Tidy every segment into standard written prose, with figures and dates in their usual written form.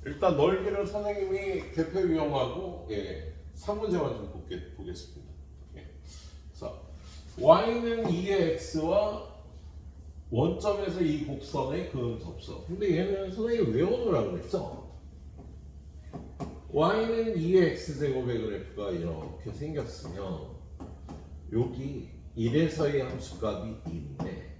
일단 넓이를 선생님이 대표 유형하고 상문제만 좀 보겠습니다. 자, y는 2의 x와 원점에서 이 곡선의 그음 접선. 근데 얘는 선생님이 외워놓으라고 그랬죠? y는 2의 x제곱의 그래프가 이렇게 생겼으면 여기 1에서의 함수값이 2인데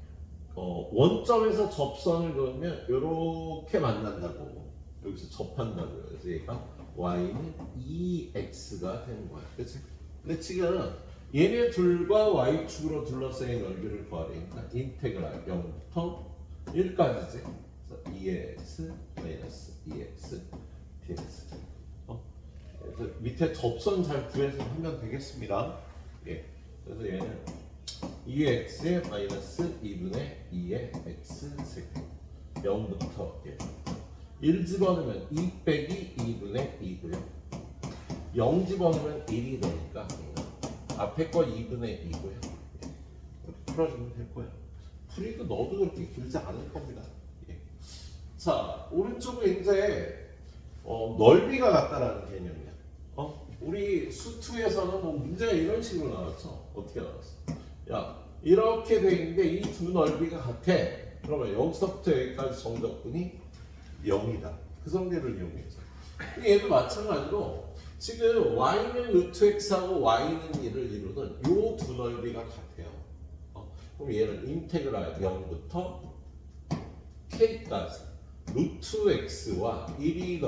원점에서 접선을 그으면 이렇게 만난다고 여기서 접한다고요. 그래서 얘가 y는 2x가 되는 거야. 그치? 근데 지금 얘네 둘과 y축으로 둘러싸인 넓이를 구하려니까 인테그랄 0부터 1까지지. 그래서 2x 마이너스 2x dx. 그래서 밑에 접선 잘 구해서 하면 되겠습니다. 그래서 얘는 2x에 마이너스 2분의 2의 x제곱 0부터 1 집어넣으면 2 빼기 2분의 2고요 0 집어넣으면 1이 되니까 앞에 거 2분의 2고요 이렇게 풀어주면 될 거예요. 풀이도 넣어도 그렇게 길지 않을 겁니다. 자, 오른쪽은 이제 넓이가 같다라는 개념이야. 우리 수2에서는 뭐 문제가 이런 식으로 나왔어. 어떻게 나왔어? 야, 이렇게 돼 있는데 이 두 넓이가 같아. 그러면 여기서부터 여기까지 정적분이 0이다. 그 성질을 이용해서. 얘도 마찬가지로 지금 y는 루트 x하고 y는 1을 이루는 요 두 넓이가 같아요. 그럼 얘는 인테그랄 0부터 k까지 루트 x와 1이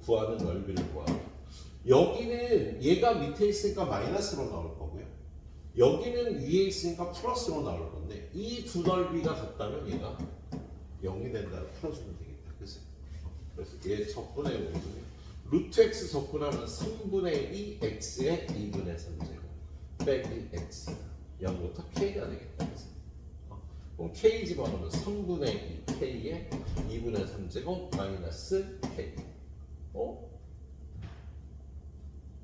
구하는 넓이를 구하고 여기는 얘가 밑에 있으니까 마이너스로 나올 거고요. 여기는 위에 있으니까 플러스로 나올 건데 이 두 넓이가 같다면 얘가 0이 된다고 풀어주면 되겠다. 그래서 얘 적분의 모습이 루트 x 적분하면 3분의 2 x의 2분의 3제곱 빼기 x 0부터 k가 되겠다. 그럼 k 집어넣으면 3분의 2 k의 2분의 3제곱 마이너스 k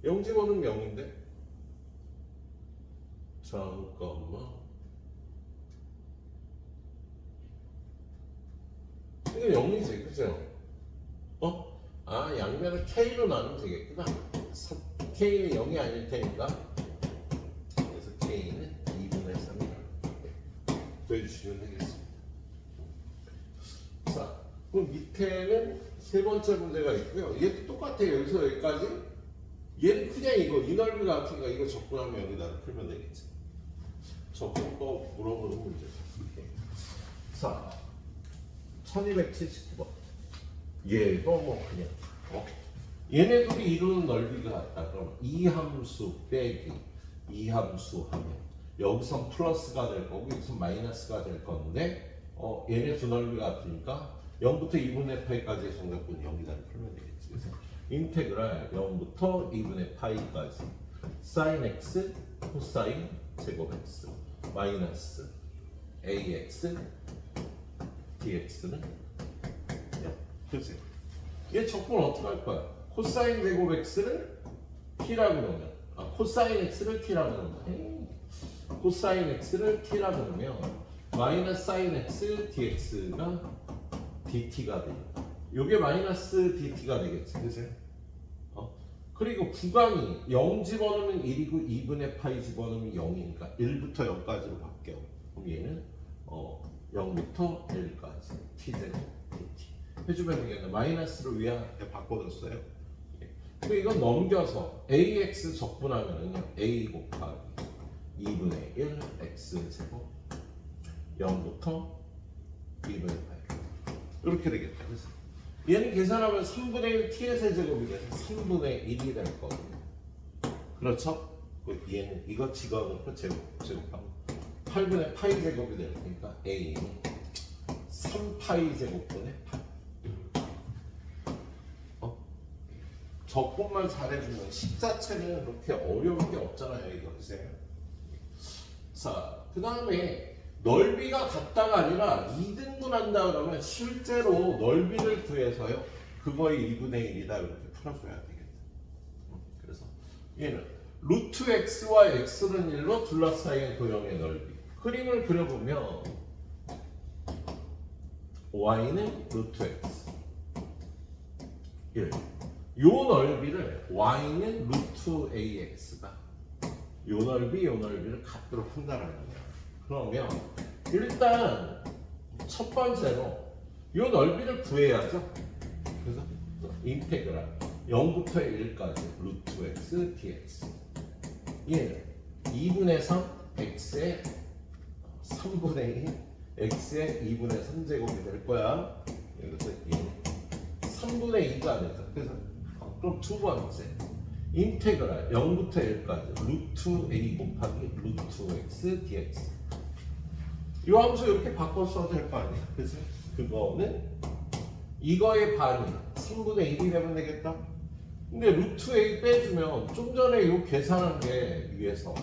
0 집어넣으면 0인데 잠깐만 이거 0이지 그죠? 양면을 k로 나누면 되겠구나. k는 0이 아닐 테니까 그래서 k는 2분의 3이라고 구해주시면 되겠습니다. 자, 그럼 밑에는 세 번째 문제가 있고요. 얘도 똑같아요. 여기서 여기까지 얘는 그냥 이 넓이가 같으니까 이거 적분하면 여기다 풀면 되겠지. 적분법 물어보는 문제죠. 자, 1279번. 얘도 뭐 그냥 얘네 둘이 이루는 넓이가 같다. 그럼 이 함수 빼기 이 함수 하면 여기선 플러스가 될 거고 여기선 마이너스가 될 건데 얘네 두 넓이가 같으니까 0부터 2분의 파이까지의 정답분이 0이다 풀면 되겠지. 그래서 인테그랄 0부터 2분의 파이까지 sin x 코사인 제곱 x 마이너스 ax dx는 0. 그치? 얘 적분 어떻게 할 거야? 코사인 제곱 x를 t라고 넣으면 코사인 x를 t라고 넣으면 코사인 x를 t라고 넣으면 마이너스 sin x dx가 dt가 돼요. 요게 마이너스 dt가 되겠지. 그치? 그리고 구간이 0 집어넣으면 1이고 2분의 파이 집어넣으면 0이니까 1부터 0까지로 바뀌어. 그럼 얘는 0부터 1까지 t제곱 dt 해주면 되겠네. 마이너스로 위에 바꿔줬어요. 그리고 이건 넘겨서 ax 적분하면은요 a 곱하기 2분의 1 x제곱 0부터 2분의 파이 이렇게 되겠다. 그래서 얘는 계산하면 3분의 1 t의 세제곱이 돼서 3분의 1이 될 거거든요. 그렇죠? 얘는 이거 집어넣고 제곱하면 8분의 파이 제곱이 될 테니까 a는 3파이 제곱분의 파이. 적분만 잘해주면 식 자체는 그렇게 어려운 게 없잖아요. 이거 보세요. 자, 그 다음에 넓이가 같다가 아니라 2등분한다 그러면 실제로 넓이를 구해서요 그거의 2분의 1이다 이렇게 풀어줘야 되겠다. 그래서 얘는 루트 x와 x는 1로 둘러싸인 도형의 넓이 그림을 그려보면 y는 루트 x 1. 요 넓이를 y는 루트 ax다. 요 넓이를 갖도록 한다는 거야. 그러면 일단 첫 번째로 요 넓이를 구해야죠. 그래서 인테그랄 0부터 1까지 루트 x dx 얘는 2분의 3 x의 3분의 2 x의 2분의 3제곱이 될 거야. 그래서 얘는 3분의 2가 되죠. 그래서 그럼 두 번째 인테그랄 0부터 1까지 루트 a 곱하기 루트 x dx 이 함수 이렇게 바꿔 써도 될 거 아니야. 그래서 그거는 이거의 반이 3분의 1이 되면 되겠다. 근데 루트 a 빼주면 좀 전에 이 계산한 게 위에서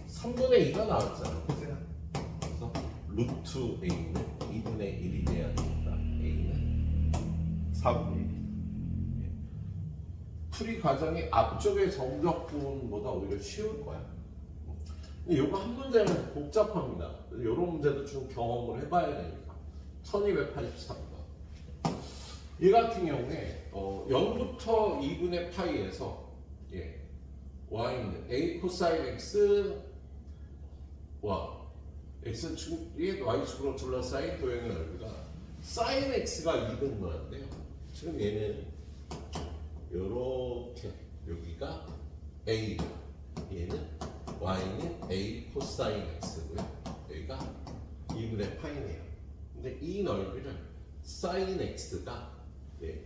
3분의 2가 나왔잖아. 그래서 루트 a는 2분의 1이 돼야 되겠다. a는 4분의 1. 풀이 과정이 앞쪽의 정적 부분보다 오히려 쉬울 거야. 근데 이거 한 문제는 복잡합니다. 이런 문제도 좀 경험을 해봐야 되니까. 1283번. 이 같은 경우에 0부터 2분의 파이에서 y는 a 코사인 x 와 x축이 y축으로 둘러싸인 도형의 넓이가 사인 x가 2분 모양인데요. 지금 얘는 요렇게 여기가 a 얘는 y는 a 코사인 x고요. 여기가 2분의 파이네요. 근데 이 넓이를 사인 x가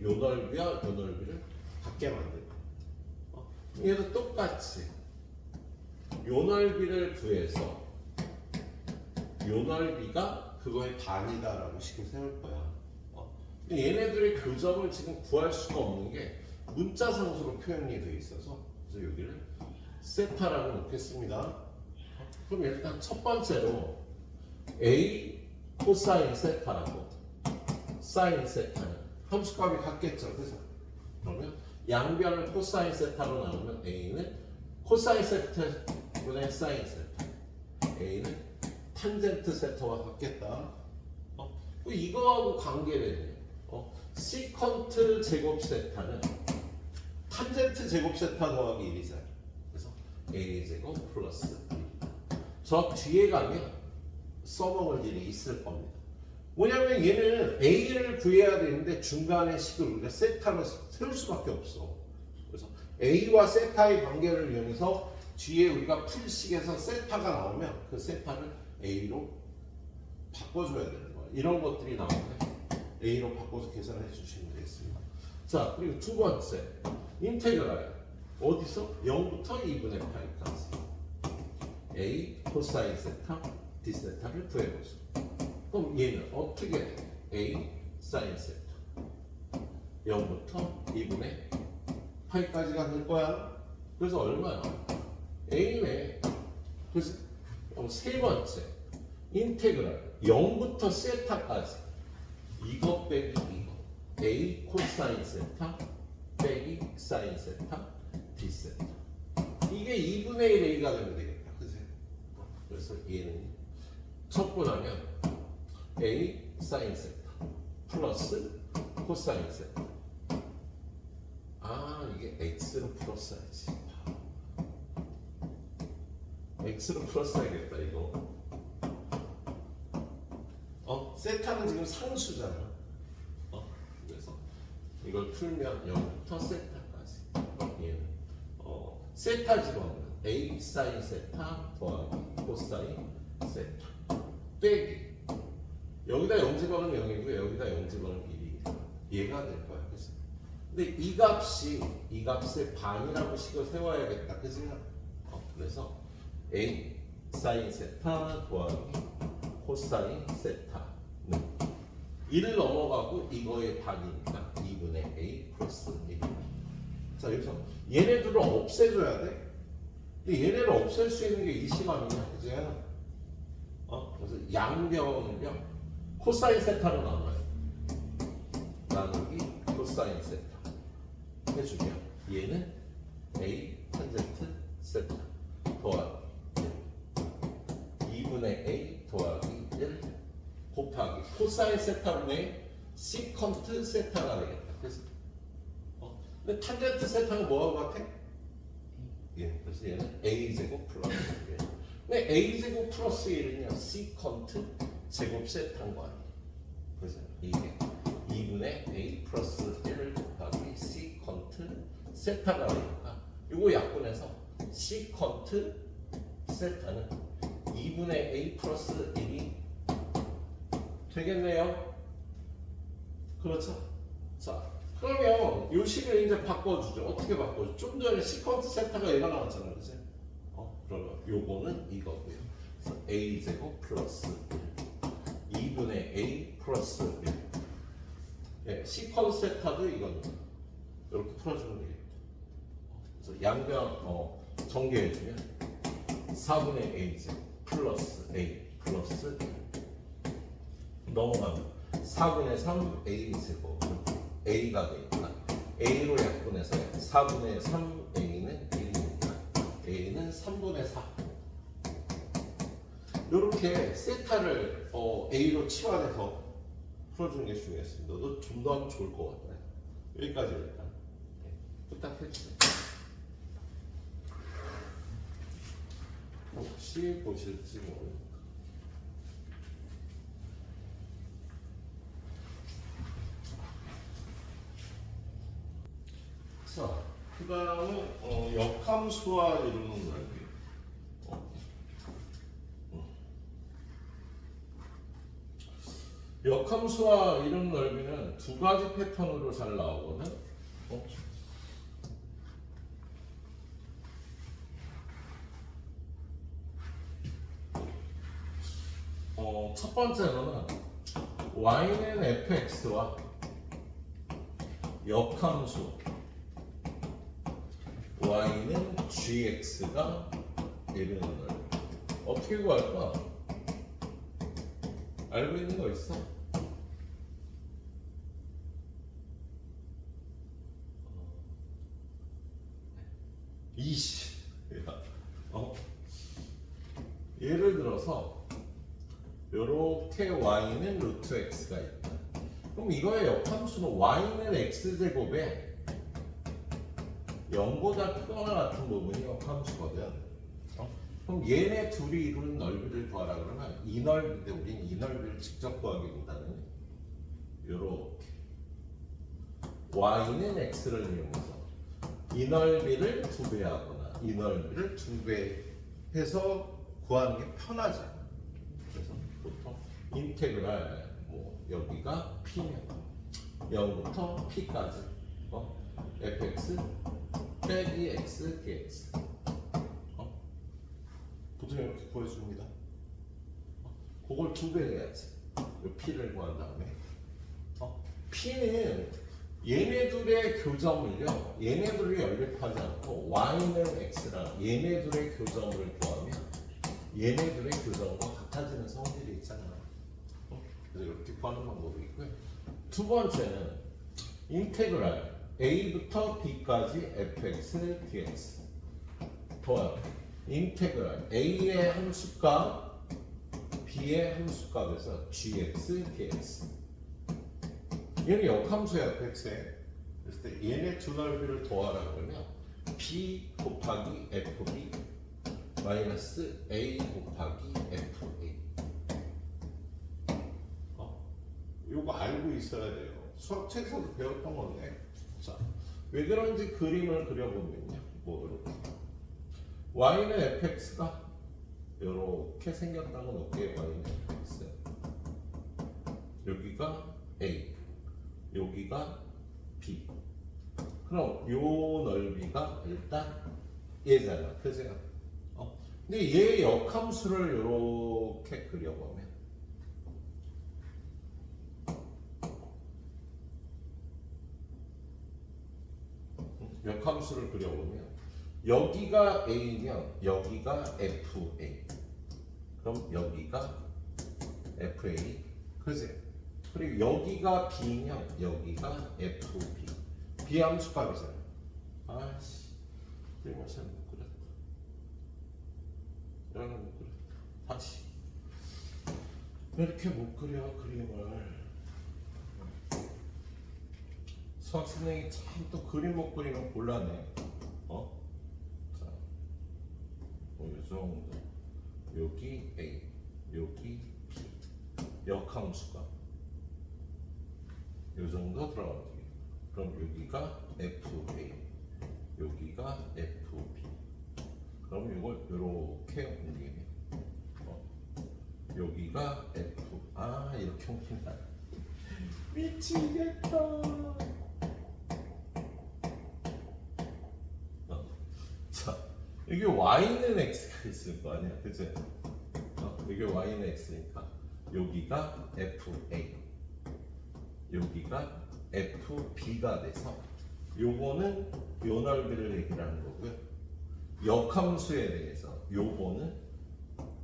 요 넓이와 요 넓이를 같게 만들고 얘도 똑같이 요 넓이를 구해서 요 넓이가 그거의 반이다라고 식을 세울 거야. 근데 얘네들의 교점을 지금 구할 수가 없는 게 문자상수로 표현이 되어 있어서 그래서 여기를 세타라고 놓겠습니다. 그럼 일단 첫 번째로 a 코사인 세타라고 사인 세타는 함수값이 같겠죠. 그래서 그러면 양변을 코사인 세타로 나누면 a는 코사인 세타분의 사인 세타 a는 탄젠트 세타와 같겠다. 이거하고 관계되네요. 시컨트 제곱 세타는 탄젠트 제곱 세타 더하기 1이잖아요. 그래서 a 제곱 플러스 1. 저 뒤에 가면 써먹을 일이 있을 겁니다. 뭐냐면 얘는 a를 구해야 되는데 중간에 식을 우리가 세타로 세울 수밖에 없어. 그래서 a와 세타의 관계를 이용해서 뒤에 우리가 풀식에서 세타가 나오면 그 세타를 a로 바꿔줘야 되는 거야. 이런 것들이 나오면 a로 바꿔서 계산해 주시면 되겠습니다. 자, 그리고 두 번째 인테그랄 어디서? 0부터 2분의 파이까지 a 코사인 세타 d 세타를 구해보죠. 그럼 얘는 어떻게 돼? a 사인 세타 0부터 2분의 파이까지가 될 거야. 그래서 얼마야? a네. 그래서 세 번째 인테그랄 0부터 세타까지 이거 빼기 이거 a 코사인 세타 빼기 사인 세타 d 세타 이게 2분의 1 a가 되면 되겠다. 그치? 그래서 얘는 척분하면 a 사인 세타 플러스 코사인 세타 이게 x로 풀었어야지. x로 풀었어야겠다 이거. 세타는 지금 상수잖아. 그래서 이걸 풀면 0부터 세타까지 얘는 세타 집어넣으면 a 사인 세타 더하기 코사인 세타 빼기 여기다 0 집어넣으면 0이고 여기다 0 집어넣으면 1이 얘가 될 거야. 그래서 근데 이 값의 반이라고 식을 세워야겠다. 그치? 그래서 a 사인 세타 더하기 코사인 세타는 1을 넘어가고 이거의 반이니까 2분의 a 플러스 1. 자, 여기서 얘네들을 없애줘야 돼. 근데 얘네를 없앨 수 있는 게 이 시간이냐, 그지? 그래서 양변을요 코사인 세타로 나눠요. 나누기 코사인 세타 해주면 얘는 a 탄젠트 세타 더하기 2분의 a 더하기 1 곱하기 코사인 세타분의 시컨트 세타가 되겠다. 그래서 근데 탄젠트 세타가 뭐하고 같아? 예, 그래서 얘는 a제곱 플러스 1. 근데 a제곱 플러스 1은요 시컨트 제곱 세타인 거 아니에요. 그래서 이게 2분의 a 플러스 1을 곱하기 시컨트 세타가 되니까 이거 약분해서 시컨트 세타는 2분의 a 플러스 1이 되겠네요. 그렇죠? 자, 그러면 이 식을 이제 바꿔주죠. 어떻게 바꿔줘? 좀 전에 시컨트 세타가 얘가 나왔잖아요. 그치? 그러면 요거는 이거고요. 그래서 a제곱 플러스 1 2분의 a 플러스 1 예, 시컨트 세타도 이겁니다. 이렇게 풀어주면 되겠다. 그래서 양변 전개해주면 4분의 a제곱 플러스 a 플러스 1 넘어가면 4분의 3 a제곱 a가 되니까 a로 약분해서 4분의 3 a는 1이니까 a는 3분의 4 이렇게 세타를 a로 치환해서 풀어주는 게 중요했습니다. 너도 좀 더 하면 좋을 것 같아요. 여기까지 일단 부탁해주세요. 혹시 보실지 모르니까. 자, 그 다음은 역함수와 이루는 넓이. 역함수와 이루는 넓이는 두 가지 패턴으로 잘 나오거든. 첫 번째로는 y는 fx와 역함수 y는 gx가 이루는 넓이. 어떻게 구할까? 알고 있는 거 있어? 이씨. 예를 들어서 요렇게 y는 루트 x가 있다. 그럼 이거의 역함수는 y는 x제곱에 0보다 크거나 같은 부분이 역함수거든. 그럼 얘네 둘이 이루는 넓이를 구하라 그러면 이 넓이인데 우린 이 넓이를 직접 구하기보다는 요렇게 y는 x를 이용해서 이 넓이를 2배 하거나 이 넓이를 2배 해서 구하는 게 편하잖아. 그래서 보통 인테그랄 여기가 p면 0부터 p까지 fx 빼기 x dx 보통 이렇게 구해줍니다. 그걸 2배 해야지. 이 p를 구한 다음에 p는 얘네들의 교점을요, 얘네들이 연립하지 않고 y는 x랑 얘네들의 교점을 구하면 얘네들의 교점과 같아지는 성질이 있잖아. 그래서 이렇게 구하는 방법이 있고요. 두 번째는 인테그랄 a부터 b까지 fx dx 더하기 인테그랄 a의 함수값 b의 함수값에서 gx dx. 얘는 역함수야 fx에. 그랬을 때 얘네 두 넓이를 더하라 그러면 b 곱하기 fb 마이너스 a 곱하기 fa. 요거 알고 있어야 돼요. 수학 책에서도 배웠던 건데. 자, 왜 그런지 그림을 그려보면요. 이렇게 y는 fx가 이렇게 생겼다고 놓을게요. y는 fx. 여기가 a, 여기가 b. 그럼 요 넓이가 일단 얘잖아. 그죠? 근데 얘 역함수를 이렇게 그려보면 역함수를 그려보면 여기가 a면 여기가 fa. 그럼 여기가 fa. 그지? 그리고 여기가 b면 여기가 fb. b 함수값이잖아. 아씨, 그림을 잘 못 그렸다. 이렇게 못 그렸다. 다시. 이렇게 못 그려 그림을. 수학 선생님이 참 또 그림 못 그리면 곤란해. 자, 이 정도. 여기 A, 여기 B. 역함수가 이 정도 들어가면 되겠다. 그럼 여기가 FA, 여기가 FB. 그럼 이걸 이렇게 옮기면 여기가 F. 이렇게 옮긴다. 미치겠다. 자, 이게 Y는 X가 있을 거 아니야, 그치? 이게 Y는 X니까 여기가 FA, 여기가 FB가 돼서 요거는 요 넓이를 얘기하는 거고요. 역함수에 대해서 요거는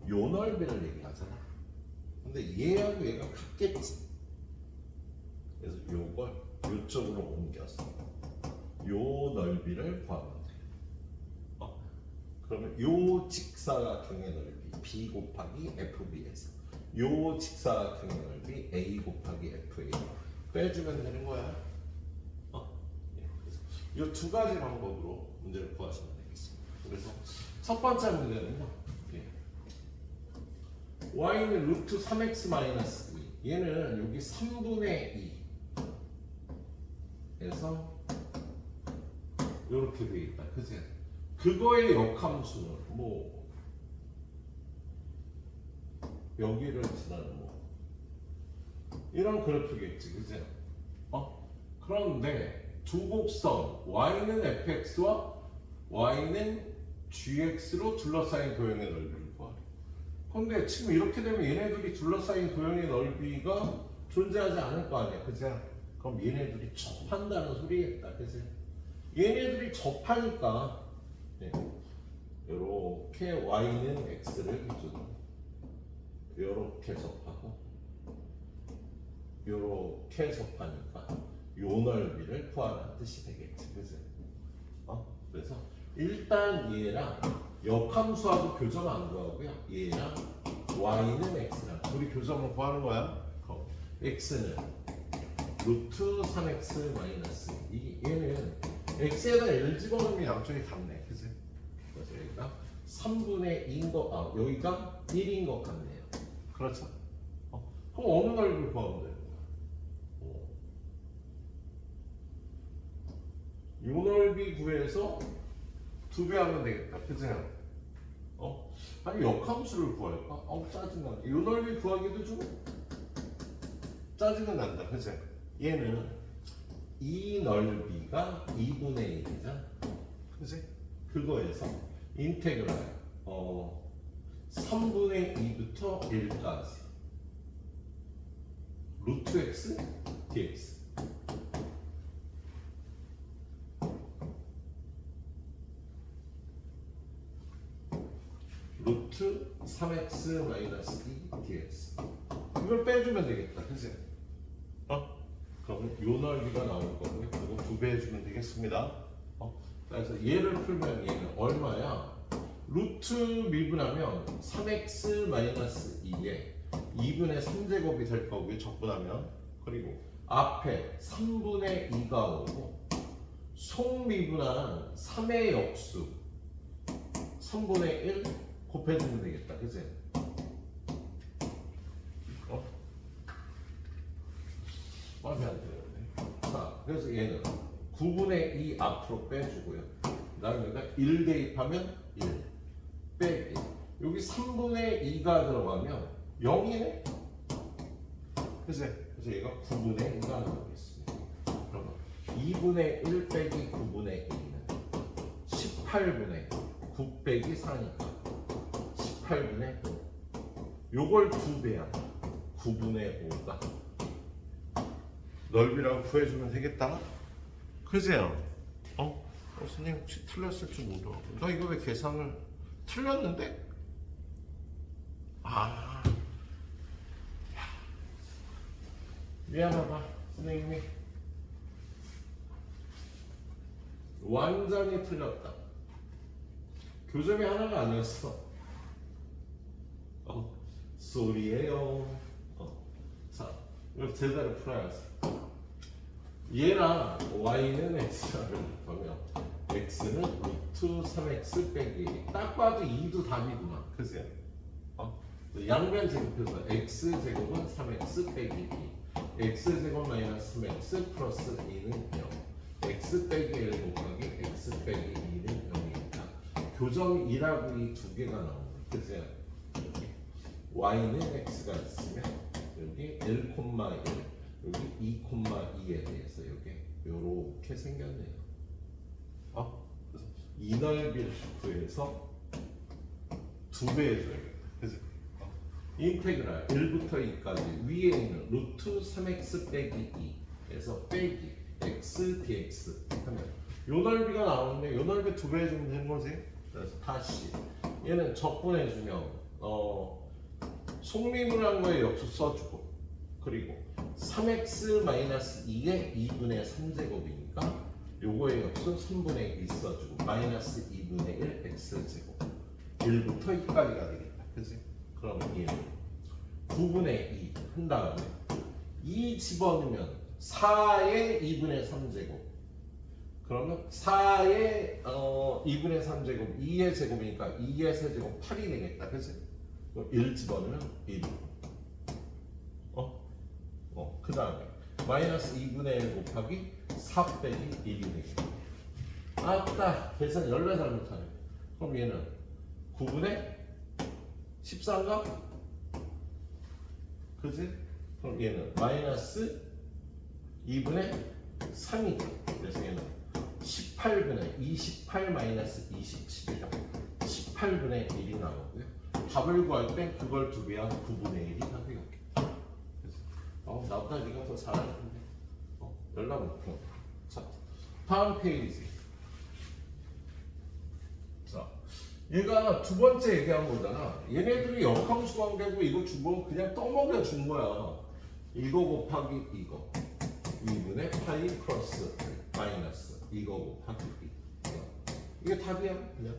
요 넓이를 얘기하잖아. 근데 얘하고 얘가 같겠지. 그래서 요걸 요쪽으로 옮겨서 요 넓이를 구하면 돼. 그러면 요 직사각형의 넓이 B 곱하기 FB에서 요 직사각형의 넓이 A 곱하기 FA 빼주면 되는 거야. 그래서 이 두 가지 방법으로 문제를 구하시면 되겠습니다. 그래서 첫 번째 문제는요. y는 루트 3x-2. 얘는 여기 3분의 2에서 이렇게 돼 있다. 그치? 그거의 역함수는 뭐 여기를 지나는 뭐 이런 그래프겠지, 그치? 그런데 두 곡선 y는 fx와 y는 gx로 둘러싸인 도형의 넓이를 구하래. 근데 지금 이렇게 되면 얘네들이 둘러싸인 도형의 넓이가 존재하지 않을 거 아니야, 그치? 그럼 얘네들이 접한다는 소리겠다, 그치? 얘네들이 접하니까 이렇게 y는 x를 기준으로 이렇게 접하고 이렇게 접하니까 요 넓이를 구하라는 뜻이 되겠지, 그치? 그래서 일단 얘랑 역함수하고 교점 안 구하고요. 얘랑 y는 x랑 우리 교점을 구하는 거야. x는 루트 3x-2. 얘는 x에다 1 집어넣으면 양쪽이 같네, 그치? 그래서 여기가 3분의 2인 것, 여기가 1인 것 같네요. 그렇죠? 그럼 어느 넓이를 구하면 되는 거야? 요 넓이 구해서 2배 하면 되겠다, 그치? 아니 역함수를 구할까? 짜증나. 요 넓이 구하기도 좀 짜증은 난다, 그치? 얘는 이 넓이가 2분의 1이잖아, 그치? 그거에서 인테그랄 3분의 2부터 1까지 루트 x dx 루트 3x-2 dx 이걸 빼주면 되겠다, 그치? 그럼 요 넓이가 나올 거고요. 그리고 2배 해주면 되겠습니다. 그래서 얘를 풀면 얘는 얼마야? 루트 미분하면 3x-2에 2분의 3제곱이 될 거고요. 적분하면. 그리고 앞에 3분의 2가 오고 속미분한 3의 역수 3분의 1 곱해주면 되겠다, 그치? 마음에 안 들어요. 자, 그래서 얘는 9분의 2 앞으로 빼주고요. 그 다음에 여기가 1 대입하면 1 빼기. 여기 3분의 2가 들어가면 0이네? 그치? 그래서 얘가 9분의 2가 나오겠습니다. 그러면 2분의 1 빼기 9분의 2는 18분의 9 빼기 4니까 18분의 5. 요걸 2배야. 9분의 5가 넓이라고 구해주면 되겠다. 그죠? 선생님 혹시 틀렸을 줄 모르고 나 이거 왜 계산을 틀렸는데? 미안하다 선생님이 완전히 틀렸다. 교점이 하나가 아니었어. 쏘리에요. 자, 이걸 제대로 풀어야지. 얘랑 y는 x를 곱하면 x는 루트 3x 빼기 딱 봐도 2도 답이구나. 그죠? 양변 제곱해서 x제곱은 3x 빼기 2 x제곱 마이너스 3x 플러스 2는 0 x 빼기 1 곱하기 x 빼기 2는 0입니다. 교점 2라고 이 두 개가 나옵니다. 그죠? y는 x가 있으면 여기 1, 1 여기 2,2에 대해서 여기 요렇게 생겼네요. 그래서 이 넓이를 구해서 2배 해줘야겠다. 그죠? 인테그랄 1부터 2까지 위에 있는 루트 3x 빼기 2에서 빼기 x dx 하면 요 넓이가 나오는데 요 넓이 2배 해주면 되는 거지. 그래서 다시 얘는 적분해주면 속미분한 거에 역수 써주고 그리고 3x 마이너스 2의 2분의 3제곱이니까 요거의 역수 3분의 1 써주고 마이너스 2분의 1 x제곱 1부터 2까지가 되겠다. 그치? 그러면 얘는 9분의 2 한 다음에 2 집어넣으면 4의 2분의 3제곱 그러면 4의 2분의 3제곱 2의 제곱이니까 2의 세제곱 8이 되겠다. 그치? 1 집어넣으면 1 그 다음에 마이너스 2분의 1 곱하기 4 빼기 1이 되겠다. 아따 계산 열매 잘못하네. 그럼 얘는 9분의 14인가? 그지? 그럼 얘는 마이너스 2분의 3이죠. 그래서 얘는 18분의 28 마이너스 27이죠. 18분의 1이 나오고요. 답을 구할 땐 그걸 2배한 9분의 1이 답이겠죠. 나보다 네가 더 잘할 텐데. 연락 못해. 자, 다음 페이지. 자, 얘가 두 번째 얘기한 거잖아. 얘네들이 역함수 관계고 이거 주고 그냥 떠먹여 준 거야. 이거 곱하기 이거. 2분의 파이 플러스 마이너스 이거 곱하기 이게 답이야 그냥.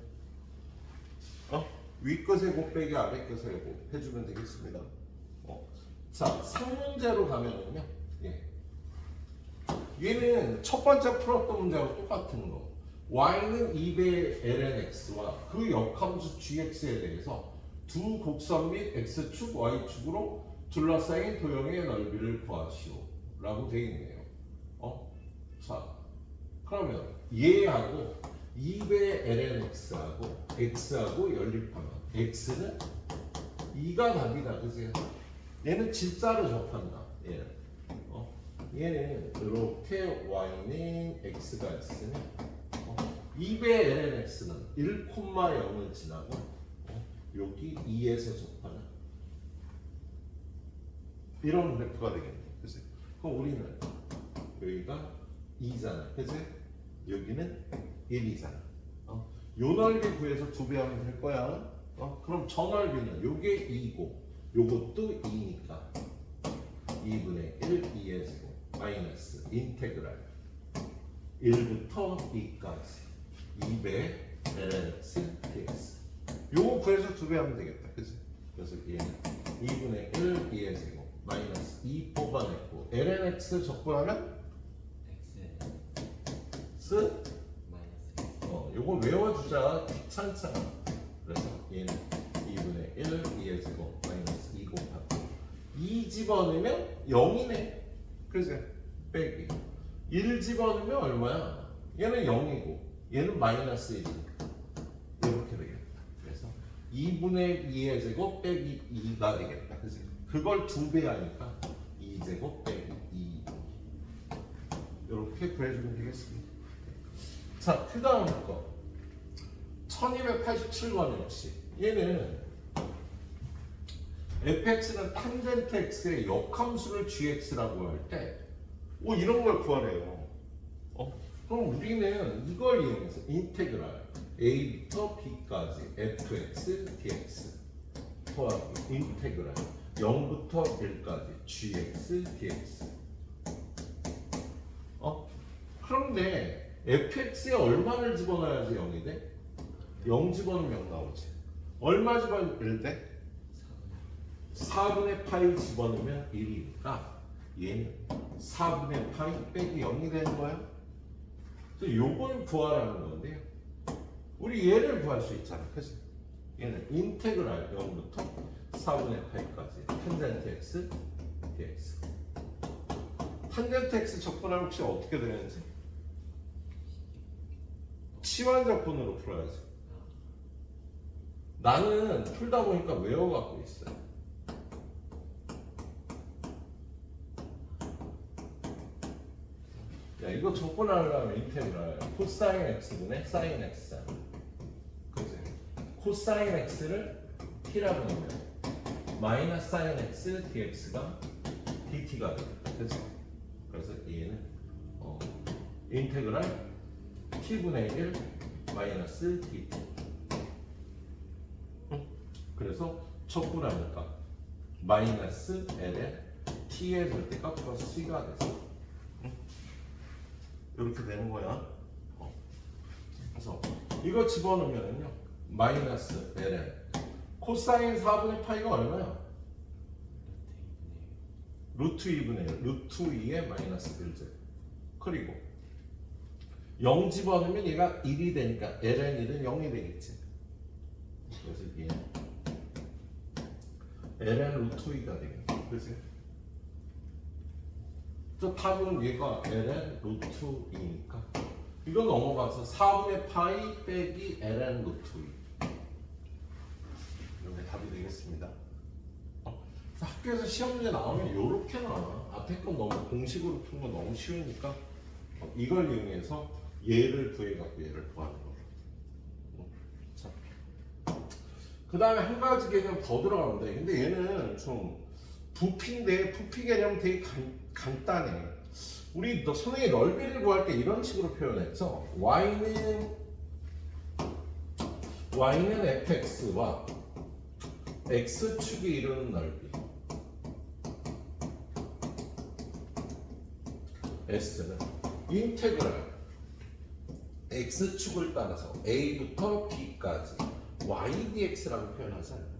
윗거 제곱 빼기 아래 거 제곱 해주면 되겠습니다. 자, 상문제로 가면은요. 얘는 첫 번째 풀었던 문제하고 똑같은 거. y는 2배 lnx와 그 역함수 gx에 대해서 두 곡선 및 x축, y축으로 둘러싸인 도형의 넓이를 구하시오 라고 되어 있네요. 자, 그러면 얘하고 2배 lnx하고 x하고 연립하면 x는 2가 답이다. 그치? 얘는 진짜로 접한다. 얘는 이렇게 y는 x가 있으면 2배 lnx는 1,0을 지나고 여기 2에서 접하는 이런 그래프가 되겠네. 그치? 그럼 우리는 여기가 2잖아. 그치? 여기는 1이잖아. 요 넓이 구해서 2배 하면 될 거야. 그럼 저 넓이는 요게 2고 요것도 2니까 2분의 1 2의 제곱 마이너스 인테그랄 1부터 2까지 2배 lnx dx 요거 구해서 2배 하면 되겠다. 그치? 그래서 얘는 2분의 1 2의 제곱 마이너스 2 뽑아냈고 lnx 적분하면 x 요거 외워주자. 귀찮잖아. 그래서 얘는 2분의 1 2의 제곱 마이너스 2 곱하기 2 집어넣으면 0이네. 그치? 빼기 1 집어넣으면 얼마야? 얘는 0이고 얘는 마이너스 1이니까 이렇게 되겠다. 그래서 2분의 2의 제곱 빼기 2가 되겠다. 그치? 그걸 2배 하니까 2제곱 빼기 2 이렇게 구해주면 되겠습니다. 자, 그 다음 거 1287번 역시 얘는 fx는 탄젠트 x의 역함수를 gx라고 할 때 이런 걸 구하래요. 그럼 우리는 이걸 이용해서 인테그랄 a부터 b까지 fx dx 더하기 인테그랄 0부터 1까지 gx dx 그런데 fx에 얼마를 집어넣어야지 0이 돼? 0 집어넣으면 0 나오지. 얼마 집어넣으면 1 돼? 4분의 파이 집어넣으면 1이니까 얘는 4분의 파이 빼기 0이 되는 거야. 그래서 요걸 구하라는 건데요. 우리 얘를 구할 수 있잖아. 그치? 얘는 인테그랄 0부터 4분의 파이까지 탄젠트 x dx. 탄젠트 x 적분하면 혹시 어떻게 되는지? 치환적분으로 풀어야지. 나는 풀다 보니까 외워갖고 있어요. 야, 이거 적분하려면 인테그랄 코사인 x분의 사인 x잖아. 그치? 코사인 x를 t라고 하면 마이너스 사인 x dx가 dt가 돼. 그치? 그래서 얘는 인테그랄 t분의 1 마이너스 dt. 그래서 적분하니까 마이너스 l에 t의 절대값 플러스 c가 됐어. 이렇게 되는 거야. 그래서 이거 집어넣으면요 마이너스 ln 코사인 4분의 파이가 얼마야? 루트 2분의 1 루트 2의 마이너스 1제. 그리고 0 집어넣으면 얘가 1이 되니까 ln 1은 0이 되겠지. 그래서 이게 ln 루트 2가 되겠네. 그치? 저 답은 얘가 ln 루트 2니까 이거 넘어가서 4분의 파이 빼기 ln 루트 2 이게 답이 되겠습니다. 학교에서 시험 문제 나오면 이렇게 나와. 앞에 건 너무 공식으로 푼 건 너무 쉬우니까 이걸 이용해서 얘를 구해갖고 얘를 구하는 거예요. 자, 그 다음에 한 가지 개념 더 들어가는데 근데 얘는 좀 부피인데 부피 개념 되게 간단해. 우리 선생님이 넓이를 구할 때 이런 식으로 표현했죠. y는 fx와 x축이 이루는 넓이 s는 인테그랄 x축을 따라서 a부터 b까지 y dx라고 표현하잖아요.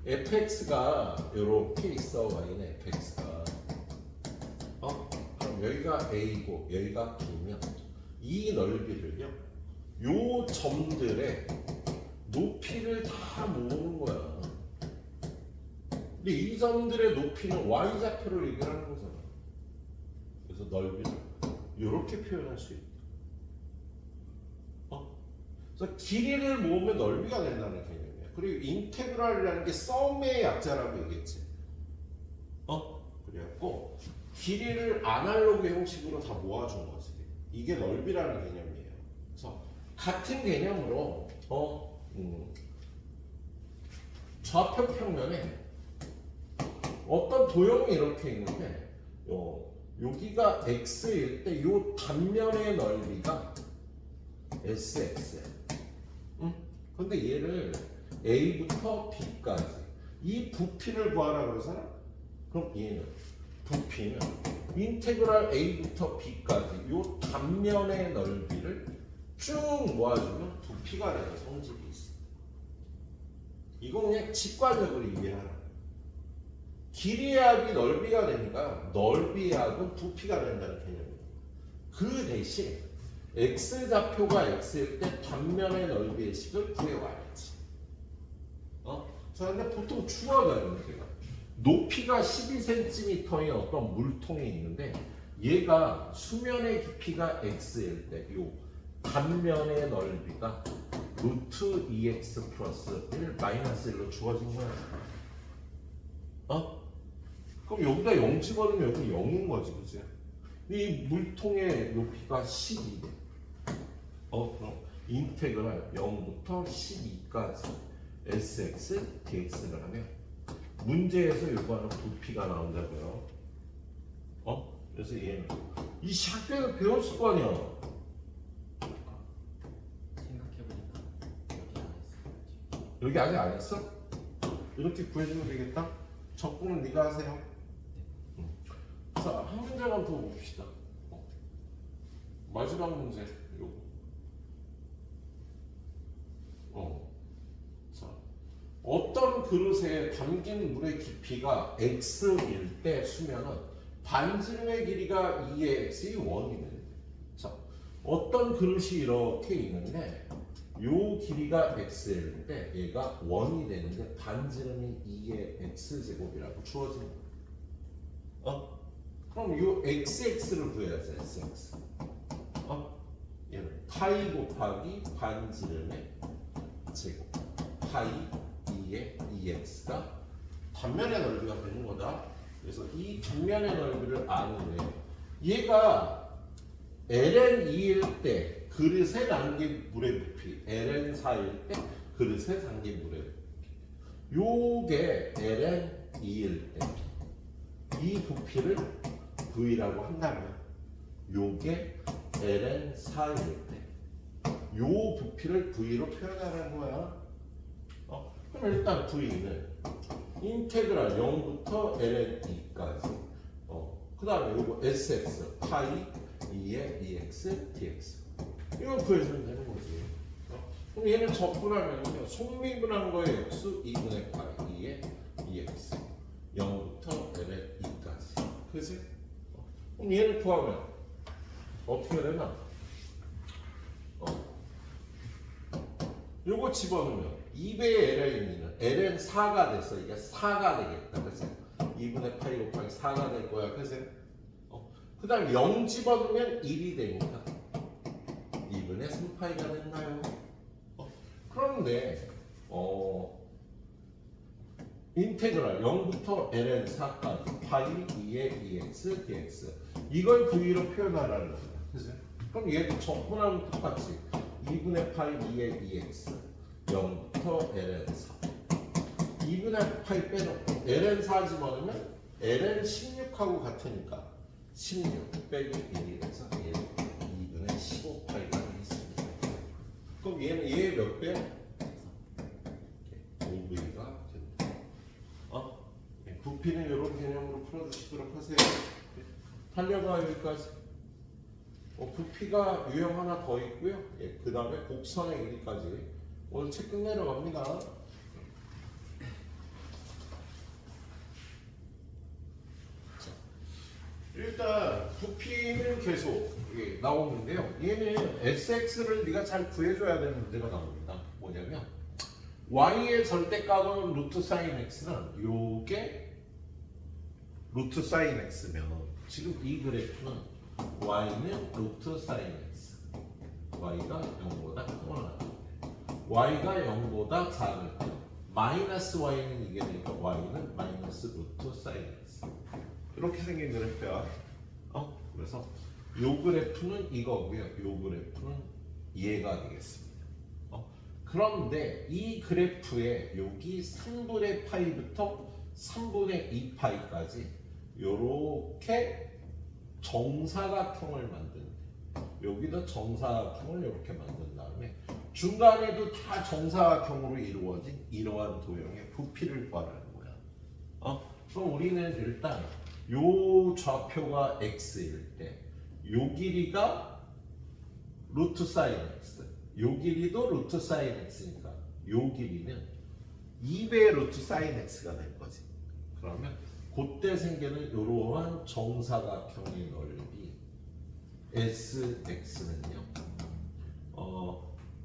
fx가 이렇게 있어. y는 fx가 그럼 여기가 a고 여기가 b면 이 넓이를요 요 점들의 높이를 다 모으는 거야. 근데 이 점들의 높이는 y좌표를 얘기하는 거잖아. 그래서 넓이를 이렇게 표현할 수 있다. 그래서 길이를 모으면 넓이가 된다는 개념이야. 그리고 인테그랄이라는 게 썸의 약자라고 얘기했지. 그래갖고 길이를 아날로그 형식으로 다 모아준 거지. 이게 넓이라는 개념이에요. 그래서 같은 개념으로 좌표 평면에 어떤 도형이 이렇게 있는데 여기가 x일 때 이 단면의 넓이가 sx야. 근데 얘를 a부터 b까지 이 부피를 구하라 그러잖아. 그럼 얘는 부피는 인테그랄 a부터 b까지 이 단면의 넓이를 쭉 모아주면 부피가 되는 성질이 있어. 이거 그냥 직관적으로 이해하라. 길이의 합이 넓이가 되니까 넓이의 합은 부피가 된다는 개념입니다. 그 대신 x좌표가 x일 때 단면의 넓이의 식을 구해와야지. 자, 근데 보통 중요하잖아요. 제가 높이가 12cm의 어떤 물통이 있는데 얘가 수면의 깊이가 x일 때 요 단면의 넓이가 루트 2x 플러스 1 마이너스 1로 주어진 거야. 그럼 여기다 0 집어넣으면 여기 0인 거지, 그치? 이 물통의 높이가 12대. 그럼 인테그랄 0부터 12까지 sx dx를 하면 문제에서 요구하는 부피가 나온다고요. 그래서 얘는 이 학교에서 배웠을 거 아니야. 생각해보니까 여기 아직 안 했어? 이렇게 구해주면 되겠다. 적분은 네가 하세요. 자, 한 문제만 더 봅시다. 마지막 문제 요거. 자, 어떤 그릇에 담긴 물의 깊이가 x일 때 수면은 반지름의 길이가 2의 x이 1이 되는 거예요. 자, 어떤 그릇이 이렇게 있는데 요 길이가 x일 때 얘가 1이 되는데 반지름이 2의 x제곱이라고 주어진 거예요. 그럼 요 xx를 구해야지. xx. 얘는 파이 곱하기 반지름의 제곱 파이 2의 2x가 단면의 넓이가 되는 거다. 그래서 이 단면의 넓이를 아는데 얘가 ln2일 때 그릇에 담긴 물의 부피 ln4일 때 그릇에 담긴 물의 부피 요게 ln2일 때 이 부피를 v라고 한다면 요게 ln4일 때 요 부피를 v로 표현하라는 거야. 그럼 일단 v는 인테그랄 0부터 ln2까지 그 다음에 요거 sx 파이 2의 2x dx 이거 구해주면 되는 거지. 그럼 얘는 적분하면요 속미분한 거에 x 2분의 파이 2의 2x 0부터 ln2까지 그치? 그럼 얘를 구하면 어떻게 되나? 요거 집어넣으면 2배의 ln이는 ln4가 됐어. 이게 4가 되겠다. 그치? 2분의 파이 곱하기 4가 될 거야. 그치? 그 다음 0 집어넣으면 1이 되니까 2분의 3파이가 됐나요? 그런데 인테그랄 0부터 ln4까지 파이 2의 2x dx 이걸 v로 표현하라는 거야. 그치? 그럼 얘도 적분하면 똑같이 2분의 파이 2의 2x 0부터 ln4 2분의 파이 빼놓고 ln4 집어넣으면 ln16하고 같으니까 16 빼기 1이라서 2분의 15파이가 되겠습니다. 그럼 얘는 얘 몇 배? 5v가 됩니다. 부피는 이런 개념으로 풀어주시도록 하세요. 달려가 여기까지. 부피가 유형 하나 더 있고요. 그 다음에 곡선의 길이까지 오늘 책 끝내러 갑니다. 일단 부피는 계속 나오는데요. 얘는 sx를 네가 잘 구해줘야 되는 문제가 나옵니다. 뭐냐면 y의 절대값은 루트 사인 x는 요게 루트 사인 x면 지금 이 그래프는 y는 루트 사인 x y가 0보다 크거나 y가 0보다 작을 때 마이너스 y는 이게 되니까 y는 마이너스 루트 사인 x 이렇게 생긴 그래프야. 그래서 요 그래프는 이거고요. 요 그래프는 얘가 되겠습니다. 그런데 이 그래프에 여기 3분의 파이부터 3분의 2파이까지 요렇게 정사각형을 만든 여기도 정사각형을 이렇게 만든 다음에 중간에도 다 정사각형으로 이루어진 이러한 도형의 부피를 구하라는 거야. 그럼 우리는 일단 요 좌표가 x일 때 요 길이가 루트 사인 x 요 길이도 루트 사인 x니까 요 길이는 2배의 루트 사인 x가 될 거지. 그러면 그때 생기는 이러한 정사각형의 넓이 sx는요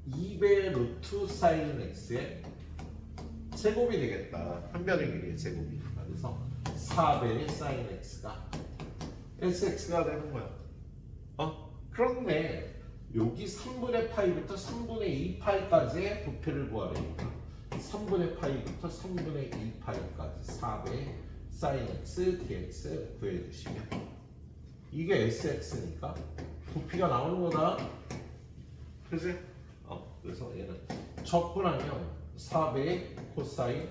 2배의 루트 사인 x의 제곱이 되겠다. 한 변의 길이의 제곱이니까. 그래서 4배의 사인 x가 sx가 되는 거야. 그런데 여기 3분의 파이부터 3분의 2파이까지의 부피를 구하려니까 3분의 파이부터 3분의 2파이까지 4배의 사인 x dx 구해주시면 이게 sx니까 부피가 나오는 거다. 그치? 그래서 얘는 적분하면 4배의 코사인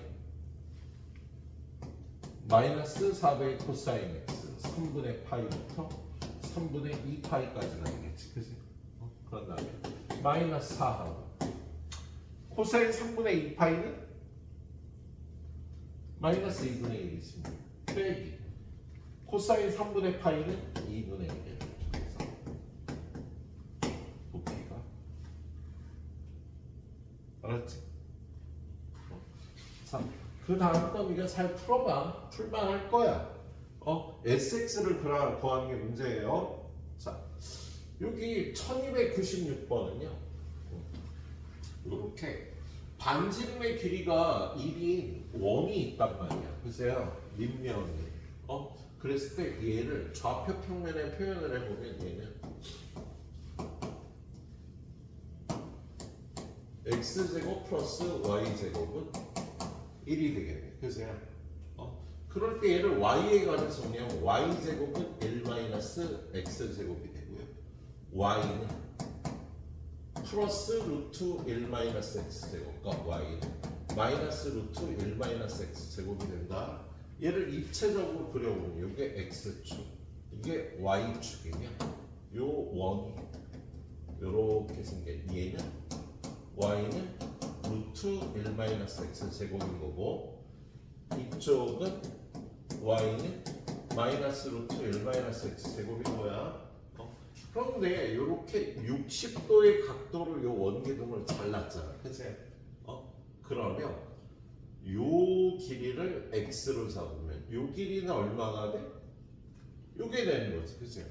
마이너스 4배의 코사인 x 3분의 파이부터 3분의 2파이까지가 되겠지. 그치? 그런 다음에 마이너스 4하고 코사인 3분의 2파이는 마이너스 2분의 1이 있습니다. 빼기 코사인 3분의 파이는 2분의 1. 그래서 부피가 알았지? 3 그 다음 건 네가 잘 풀어봐. 풀만할 거야. SX를 구하는 게 문제예요. 자, 여기 1296번은요. 이렇게 반지름의 길이가 1인 원이 있단 말이야. 글쎄요, 밑면이. 그랬을 때 얘를 좌표 평면에 표현을 해보면 얘는 x제곱 플러스 y제곱은 1이 되겠네. 글쎄요. 그럴 때 얘를 y에 관해서 정리하면 y제곱은 1-x제곱이 되고요. y는 플러스 루트 1-x제곱, 그러니까 y는 마이너스 루트 1-x제곱이 된다. 얘를 입체적으로 그려보면 이게 x축, 이게 y축이면 요 원이 요렇게 생긴 얘는 y는 루트 1-x제곱인 거고 이쪽은 y는 마이너스 루트 1-x제곱인 거야. 그런데 이렇게 60도의 각도로 요 원기둥을 잘랐잖아. 그치? 그러면 요 길이를 x로 잡으면 요 길이는 얼마가 돼? 요게 되는 거지. 그치?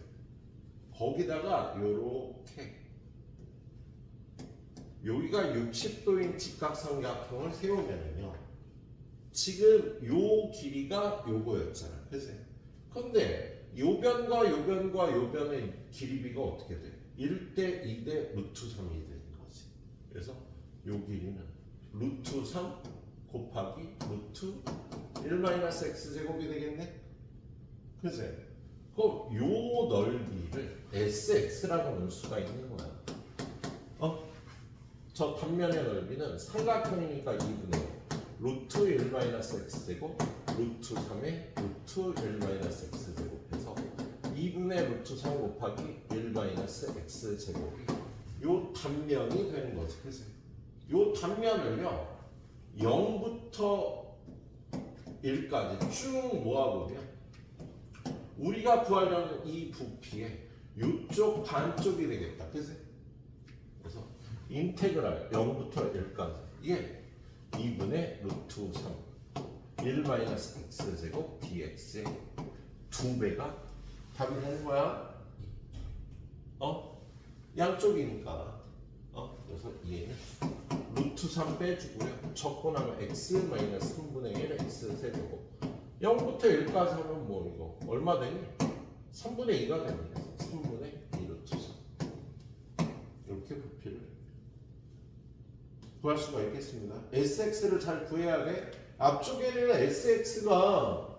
거기다가 요렇게 여기가 60도인 직각삼각형을 세우면요. 지금 요 길이가 요거였잖아. 그치? 근데 요 변과 요 변과 요 변의 길이비가 어떻게 돼? 1대 2대 루트 3이 되는 거지. 그래서 요 길이는 루트 3 곱하기 루트 1-x제곱이 되겠네? 그치? 그럼 요 넓이를 sx라고 넣을 수가 있는 거야. 저 단면의 넓이는 삼각형이니까 2분의 루트 1-x제곱 루트 3의 루트 1-x제곱 해서 2분의 루트 3 곱하기 1-x제곱이 요 단면이 되는 거지. 그래서 요 단면을요 0부터 1까지 쭉 모아보면 우리가 구하려는 이 부피의 이쪽 반쪽이 되겠다. 그래서 인테그랄 0부터 1까지 이게 2분의 루트 3 1-x제곱 dx의 2배가 답이 되는 거야. 양쪽이니까. 그래서 얘는 루트 3 빼주고요. 적고 나면 x 3분의 1 x 세제곱 0부터 1까지 하면 뭐 이거 얼마 되니? 3분의 2가 됩니다. 3분의 2 루트 3 이렇게 부피를 구할 수가 있겠습니다. SX를 잘 구해야 돼. 앞쪽에는 SX가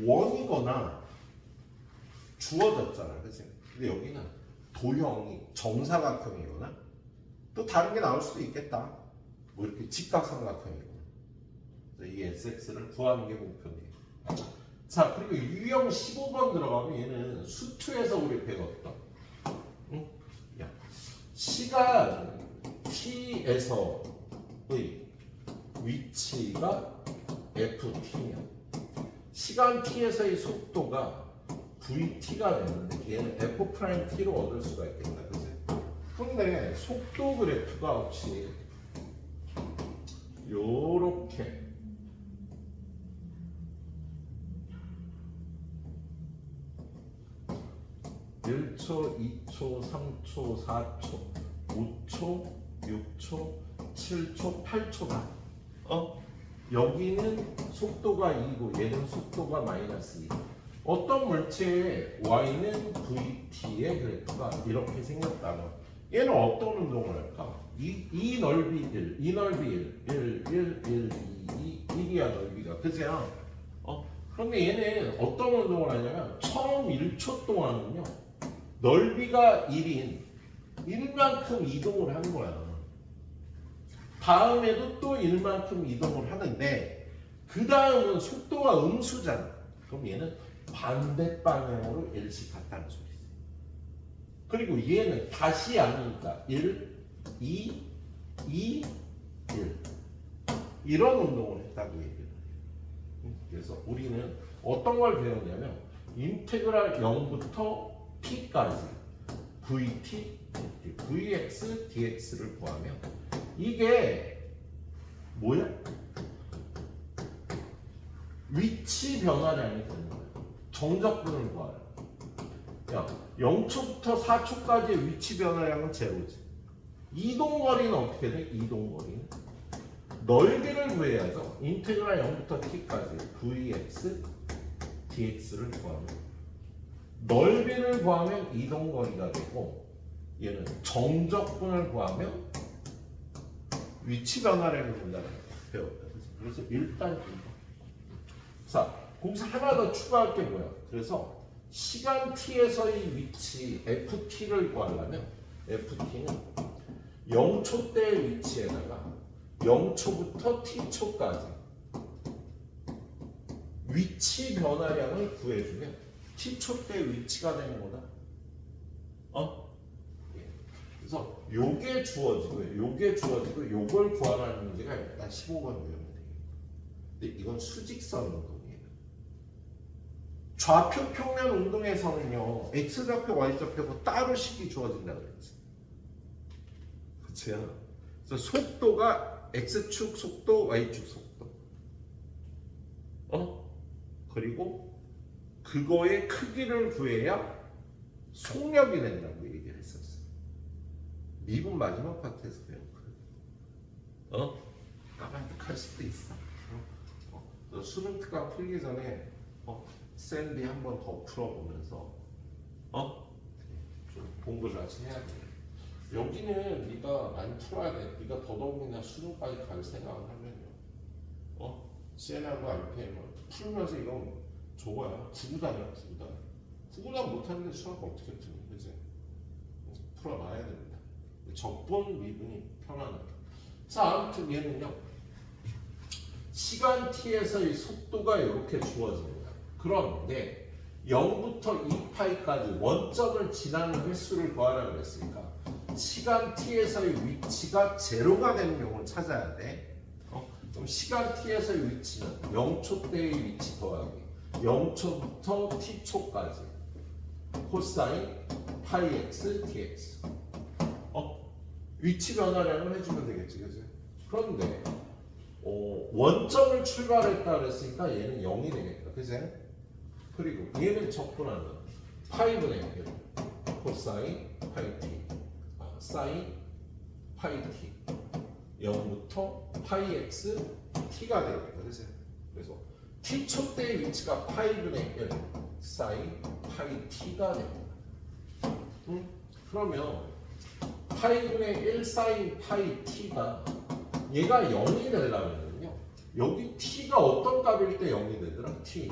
원이거나 주어졌잖아. 그치? 근데 여기는 도형이 정사각형이거나 또 다른 게 나올 수도 있겠다. 뭐 이렇게 직각삼각형이거나. 이 SX를 구하는 게 목표입니다. 자, 그리고 유형 15번 들어가면 얘는 수투에서 우리 배웠던 야, 시간 t에서의 위치가 ft면 시간 t에서의 속도가 vt가 되는데 얘는 f't로 얻을 수가 있겠다. 그치? 근데 속도 그래프가 혹시 요렇게 (1초) (2초) (3초) (4초) (5초) (6초) (7초) (8초다) 여기는 속도가 2고 얘는 속도가 마이너스 2. 어떤 물체의 y는 vt의 그래프가 이렇게 생겼다면 얘는 어떤 운동을 할까? 이 넓이 1, 이 넓이 1, 1이야 넓이가. 그죠? 그런데 얘는 어떤 운동을 하냐면 처음 1초 동안은요 넓이가 1인 1만큼 이동을 하는 거야. 다음에도 또 1만큼 이동을 하는데 그 다음은 속도가 음수잖아. 그럼 얘는 반대 방향으로 1씩 갔다는 소리지. 그리고 얘는 다시 아니니까 1, 2, 2, 1 이런 운동을 했다고 얘기를 해요. 그래서 우리는 어떤 걸 배웠냐면 인테그랄 0부터 t까지 vt, vx, dx를 구하면 이게 뭐야? 위치 변화량이 되는 거야. 정적분을 구하라. 야, 0초부터 4초까지의 위치 변화량은 제로지. 이동거리는 어떻게 돼? 이동거리는 넓이를 구해야죠. 인테그랄 0부터 t까지 vx dx를 구하면 넓이를 구하면 이동거리가 되고 얘는 정적분을 구하면 위치 변화량을 본다는 거 배웠다. 그래서 일단 이거. 자, 거기서 하나 더 추가할 게 뭐야? 그래서 시간 t에서의 위치 ft를 구하려면 ft는 0초 때의 위치에다가 0초부터 t초까지 위치 변화량을 구해주면 t초 때의 위치가 되는 거다. 예. 그래서 요게 주어지고 요게 주어지고 요걸 구하라는 문제가 일단 15번 외우면 되겠다. 근데 이건 수직선 운동이에요. 좌표 평면 운동에서는요 x좌표 y좌표가 따로 식이 주어진다고 그랬지. 그치요? 그래서 속도가 x축 속도 y축 속도 그리고 그거의 크기를 구해야 속력이 된다고 얘기를 했었어. 미분 마지막 파트에서 배웠거든. 까만득할 수도 있어. 수능 특강 풀기 전에 샌디 한 번 더 풀어보면서 좀 공부를 다시 해야 돼. 여기는 네가 많이 풀어야 돼. 네가 더더욱이나 수능까지 갈 생각을 하면요. CN하고 RPM을 풀면서 이건 저거야. 구구단이야, 구구단. 구구단 못하는데 수학 어떻게 풀니? 그치? 풀어놔야 됩니다. 적분 미분이 편안하다. 자, 아무튼 얘는요. 시간 t에서의 속도가 이렇게 주어집니다. 그런데 0부터 2파이까지 원점을 지나는 횟수를 구하라고 했으니까 시간 t에서의 위치가 제로가 되는 경우를 찾아야 돼. 그럼 시간 t에서의 위치는 0초 때의 위치 더하기 0초부터 t초까지 코사인 파이 x dx. 위치 변화량을 해주면 되겠지, 그지? 그런데 원점을 출발했다 그랬으니까 얘는 0이 되겠다, 그지? 그리고 얘는 적분하면 파이분의 1 코사인 파이 t 사인 파이 t 0부터 파이 x t가 되겠다, 그지? 그래서 t초 때의 위치가 파이분의 1 사인 파이 t가 됩니다. 그러면 파이분의 1 사인 파이 t가 얘가 0이 되려면요 여기 t가 어떤 값일 때 0이 되더라? t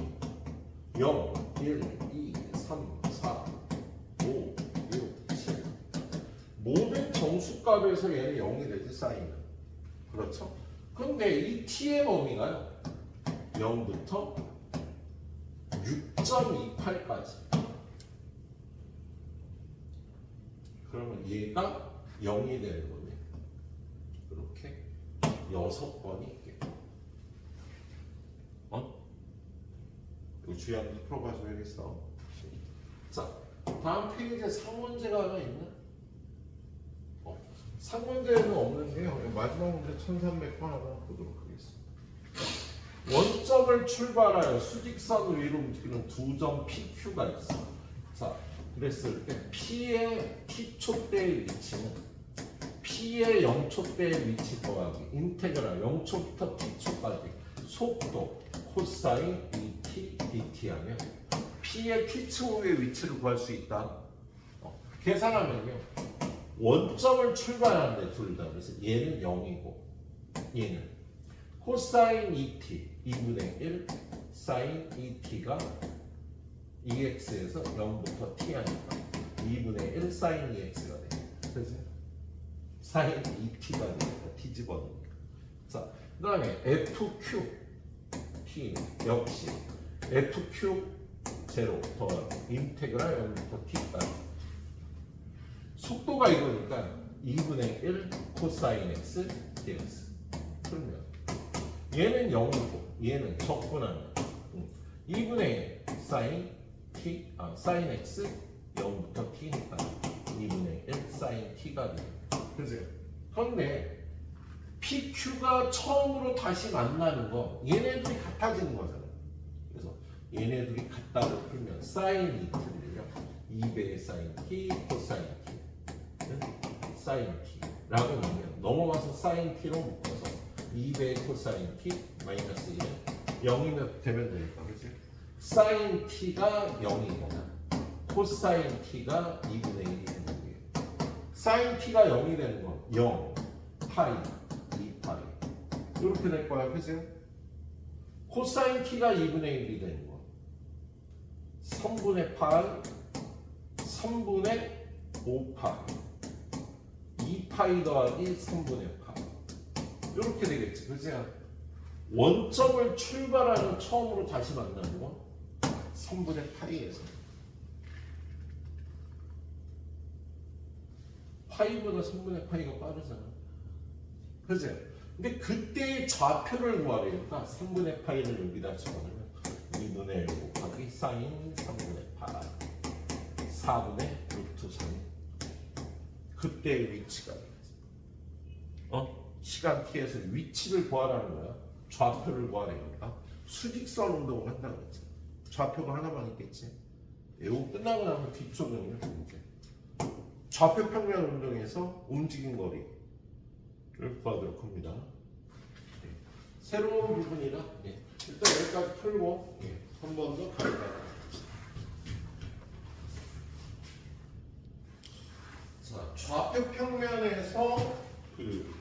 0, 1, 2, 3, 4, 5, 6, 7 모든 정수값에서 얘는 0이 되지, 사인은. 그렇죠? 근데 이 t의 범위가요 0부터 6.28까지. 그러면 얘가 0이 되는 거네. 이렇게 6번이 있겠다. 이거 주의하면서 풀어봐줘야겠어. 자, 다음 페이지에 상문제가 하나 있나? 상문제는 없는데요. 마지막 문제 1300번 하나 보도록 하겠습니다. 원점을 출발하여 수직선 위로 움직이는 두 점 PQ가 있어. 자, 그랬을 때 P의 T초대의 위치는 P의 0초대의 위치 더하기 인테그랄 0초부터 T초까지 속도 코사인 ET DT 하면 P의 T초의 위치를 구할 수 있다. 계산하면요. 원점을 출발하는데 둘 다. 그래서 얘는 0이고 얘는 코사인 ET 2분의 1 사인 ET가 EX에서 0부터 T 하니까 2분의 1 사인 EX가 돼요. 그래서 사인 ET가 되니까 T 집어넣으니까. 자, 그 다음에 FQ T 역시 FQ 제로 더하기 인테그랄 0부터 T까지 속도가 이거니까 2분의 1 코사인 X dx. 그러면 얘는 0이고 얘는 적분하면 2분의 1 사인 T, 사인 X 0부터 T니까 2분의 1 사인 T가 돼요. 그죠? 그런데 PQ가 처음으로 다시 만나는 거 얘네들이 같아지는 거잖아. 얘네들이 같다고 풀면 사인 2t를요 2배의 사인 t 코사인 t는 사인 t라고 넣으면 넘어가서 사인 t로 묶어서 2배의 코사인 t 마이너스 1은 0이면 되면 되니까 그치? 사인 t가 0이거나 코사인 t가 2분의 1이 되는 거예요. 사인 t가 0이 되는 건 0, 파이, 2파이 이렇게 될 거야 그치? 코사인 t가 2분의 1이 되는 건 3분의 파이, 3분의 5파이 2파이 더하기 3분의 파이 이렇게 되겠지 그치? 원점을 출발하는 처음으로 다시 만나는 건 3분의 파이에서 파이보다 3분의 파이가 빠르잖아 그치? 근데 그때의 좌표를 구하려니까 3분의 파이를 여기다 집어넣으면 2분의 1 곱하기 사인 3분의 파이 4분의 루트 3 그때의 위치가 시간 t에서 위치를 구하라는 거야 좌표를 구하려니까 수직선 운동을 한다고 했지 좌표가 하나만 있겠지 이거 끝나고 나면 뒤쪽은요 이제 좌표 평면 운동에서 움직인 거리를 구하도록 합니다 새로운 부분이라 일단 여기까지 풀고 한 번 더 가볼까요? 자, 좌표 평면에서 그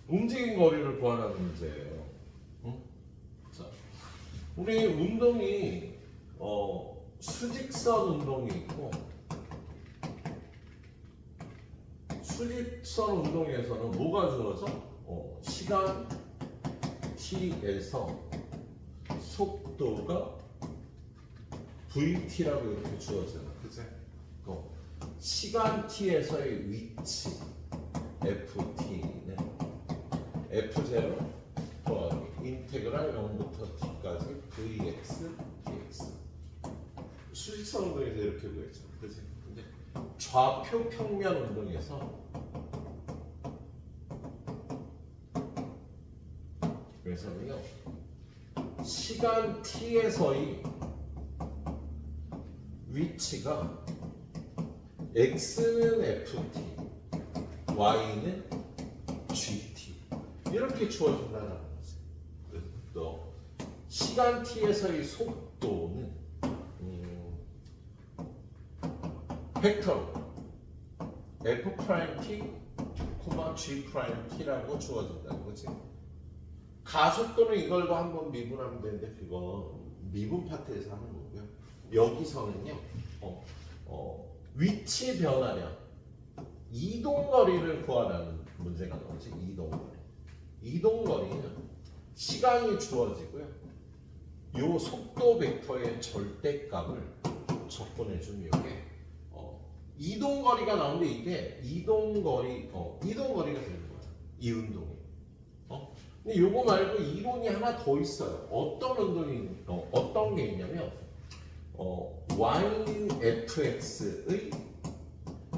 움직인 거리를 구하라는 문제예요. 응? 자, 우리 운동이 수직선 운동이 있고 수직선 운동에서는 뭐가 주어져? 시간 t에서 속도가 vt라고 이렇게 주어져요. 그치? 시간 t에서의 위치 ft는 f0 더하기 인테그랄 0부터 t까지 vx dx 수직선 운동에서 이렇게 구했죠. 그치? 근데 좌표 평면 운동에서 그래서는요 시간 t에서의 위치가 x는 ft, y는 gt 이렇게 주어진다는 거지. 또 시간 t에서의 속도는 벡터로 f', g' t라고 주어진다는 거지. 가속도는 이걸로 한번 미분하면 되는데 그건 미분 파트에서 하는 거고요. 여기서는요 위치 변화량 이동거리를 구하라는 문제가 나오지. 이동거리는 시간이 주어지고요 요 속도 벡터의 절대값을 적분해주면 이게 이동거리가 나오는데 이게 이동거리가 되는 거야 이 운동이. 근데 요거 말고 이론이 하나 더 있어요. 어떤 게 있냐면 yfx의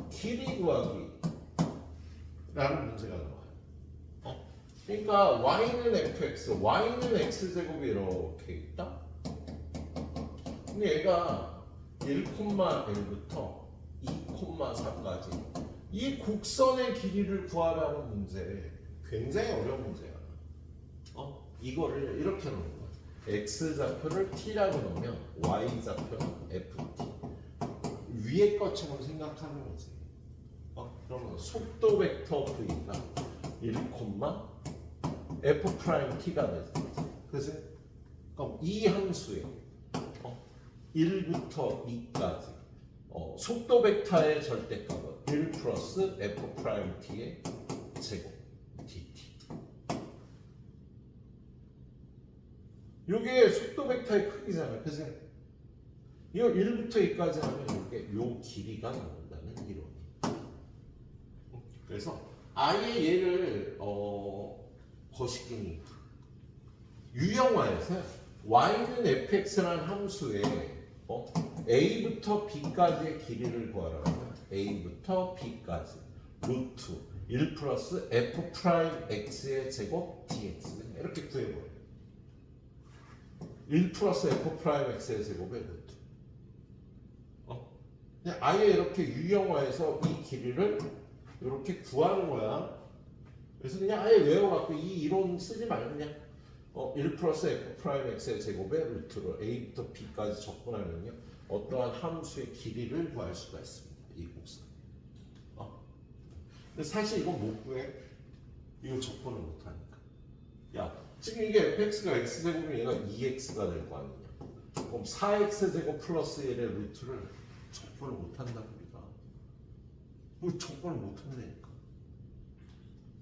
길이 구하기 라는 문제가 나와요. 그러니까 y는 fx, y는 x제곱이 이렇게 있다. 근데 얘가 1,1부터 2,4까지 이 곡선의 길이를 구하라는 문제 굉장히 어려운 문제야. 이거를 이렇게 놓는 거야. x좌표를 t라고 놓으면 y좌표는 ft 위에 것처럼 생각하는 거지. 그러면 속도 벡터 v가 1, f't가 되지. 그치? 그럼 이 함수에 1부터 2까지 속도 벡터의 절대값은 1 플러스 f't의 제곱 dt. 요게 속도 벡터의 크기잖아. 그치? 이거 1부터 2까지 하면 이게 요 길이가 나온다는 이론. 그래서 아예 얘를 거시기니 유형화해서 y는 fx라는 함수에 a부터 b까지의 길이를 구하라면 a부터 b까지 루트 1 플러스 f'x의 제곱 dx 이렇게 구해버려요. 1 플러스 f 프라임 x의 제곱의 루트. 그냥 아예 이렇게 유형화해서 이 길이를 이렇게 구하는 거야. 그래서 그냥 아예 외워갖고 이 이론 쓰지 말고 그냥 1 플러스 f 프라임 x의 제곱의 루트로 a부터 b까지 접근하면요 어떠한 함수의 길이를 구할 수가 있습니다. 이 곡선. 근데 사실 이건 못 구해. 이거 접근을 못하니까. 야, 지금 이게 fx가 x제곱이면 얘가 2x가 될 거 아니냐. 그럼 4x제곱 플러스 1의 루트를 접근을 못한다 우리가. 뭐 접근을 못한다니까.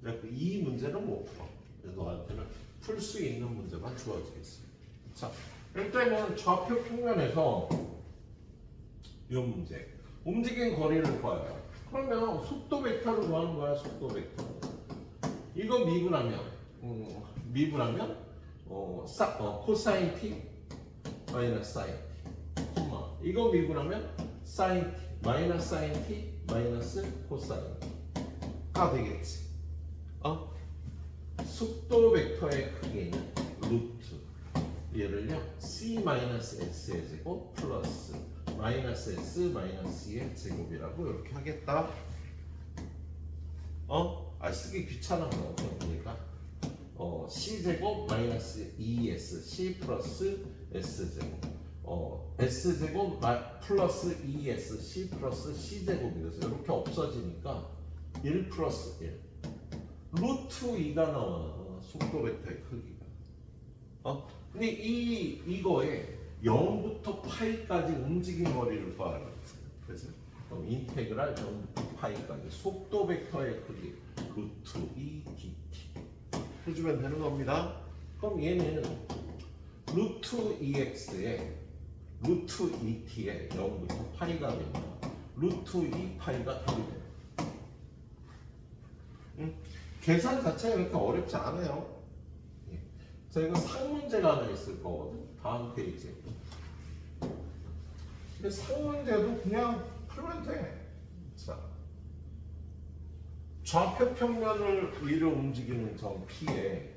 그래서 이 문제는 못 풀어. 너한테는 풀 수 있는 문제만 주어지겠습니다. 자, 일단은 좌표 평면에서 이 문제. 움직인 거리를 구해요. 그러면 속도 벡터를 구하는 거야. 속도 벡터. 이거 미분하면 코사인 t 마이너스 사인 t. 이거 미분하면 사인 t 마이너스 사인 t 마이너스 코사인 t가 되겠지. 속도 벡터의 크기는 루트 얘를요 c-s의 제곱 플러스 마이너스 s 마이너스 c의 제곱이라고 이렇게 하겠다. 쓰기 귀찮은 거 그러니까 c 제곱 마이너스 2s c 플러스 s 제곱 s 제곱 플러스 2s c 플러스 c 제곱이 돼서 이렇게 없어지니까 1 플러스 1 루트 2가 나와. 속도 벡터의 크기가. 근데 이거에 0부터 파이까지 움직인 거리를 구하라고 했어요. 그래서 그럼 인테그랄 0부터 파이까지 속도 벡터의 크기 루트 2 dt 해주면 되는 겁니다. 그럼 얘는 루트 2x에 루트 2t에 0부터 파이가 되면 루트 2파이가 답이 돼요. 계산 자체가 그렇게 어렵지 않아요. 자, 이거 상문제가 하나 있을 거거든. 다음 페이지에. 근데 상문제도 그냥 풀면 돼. 자, 좌표 평면을 위로 움직이는 점 P에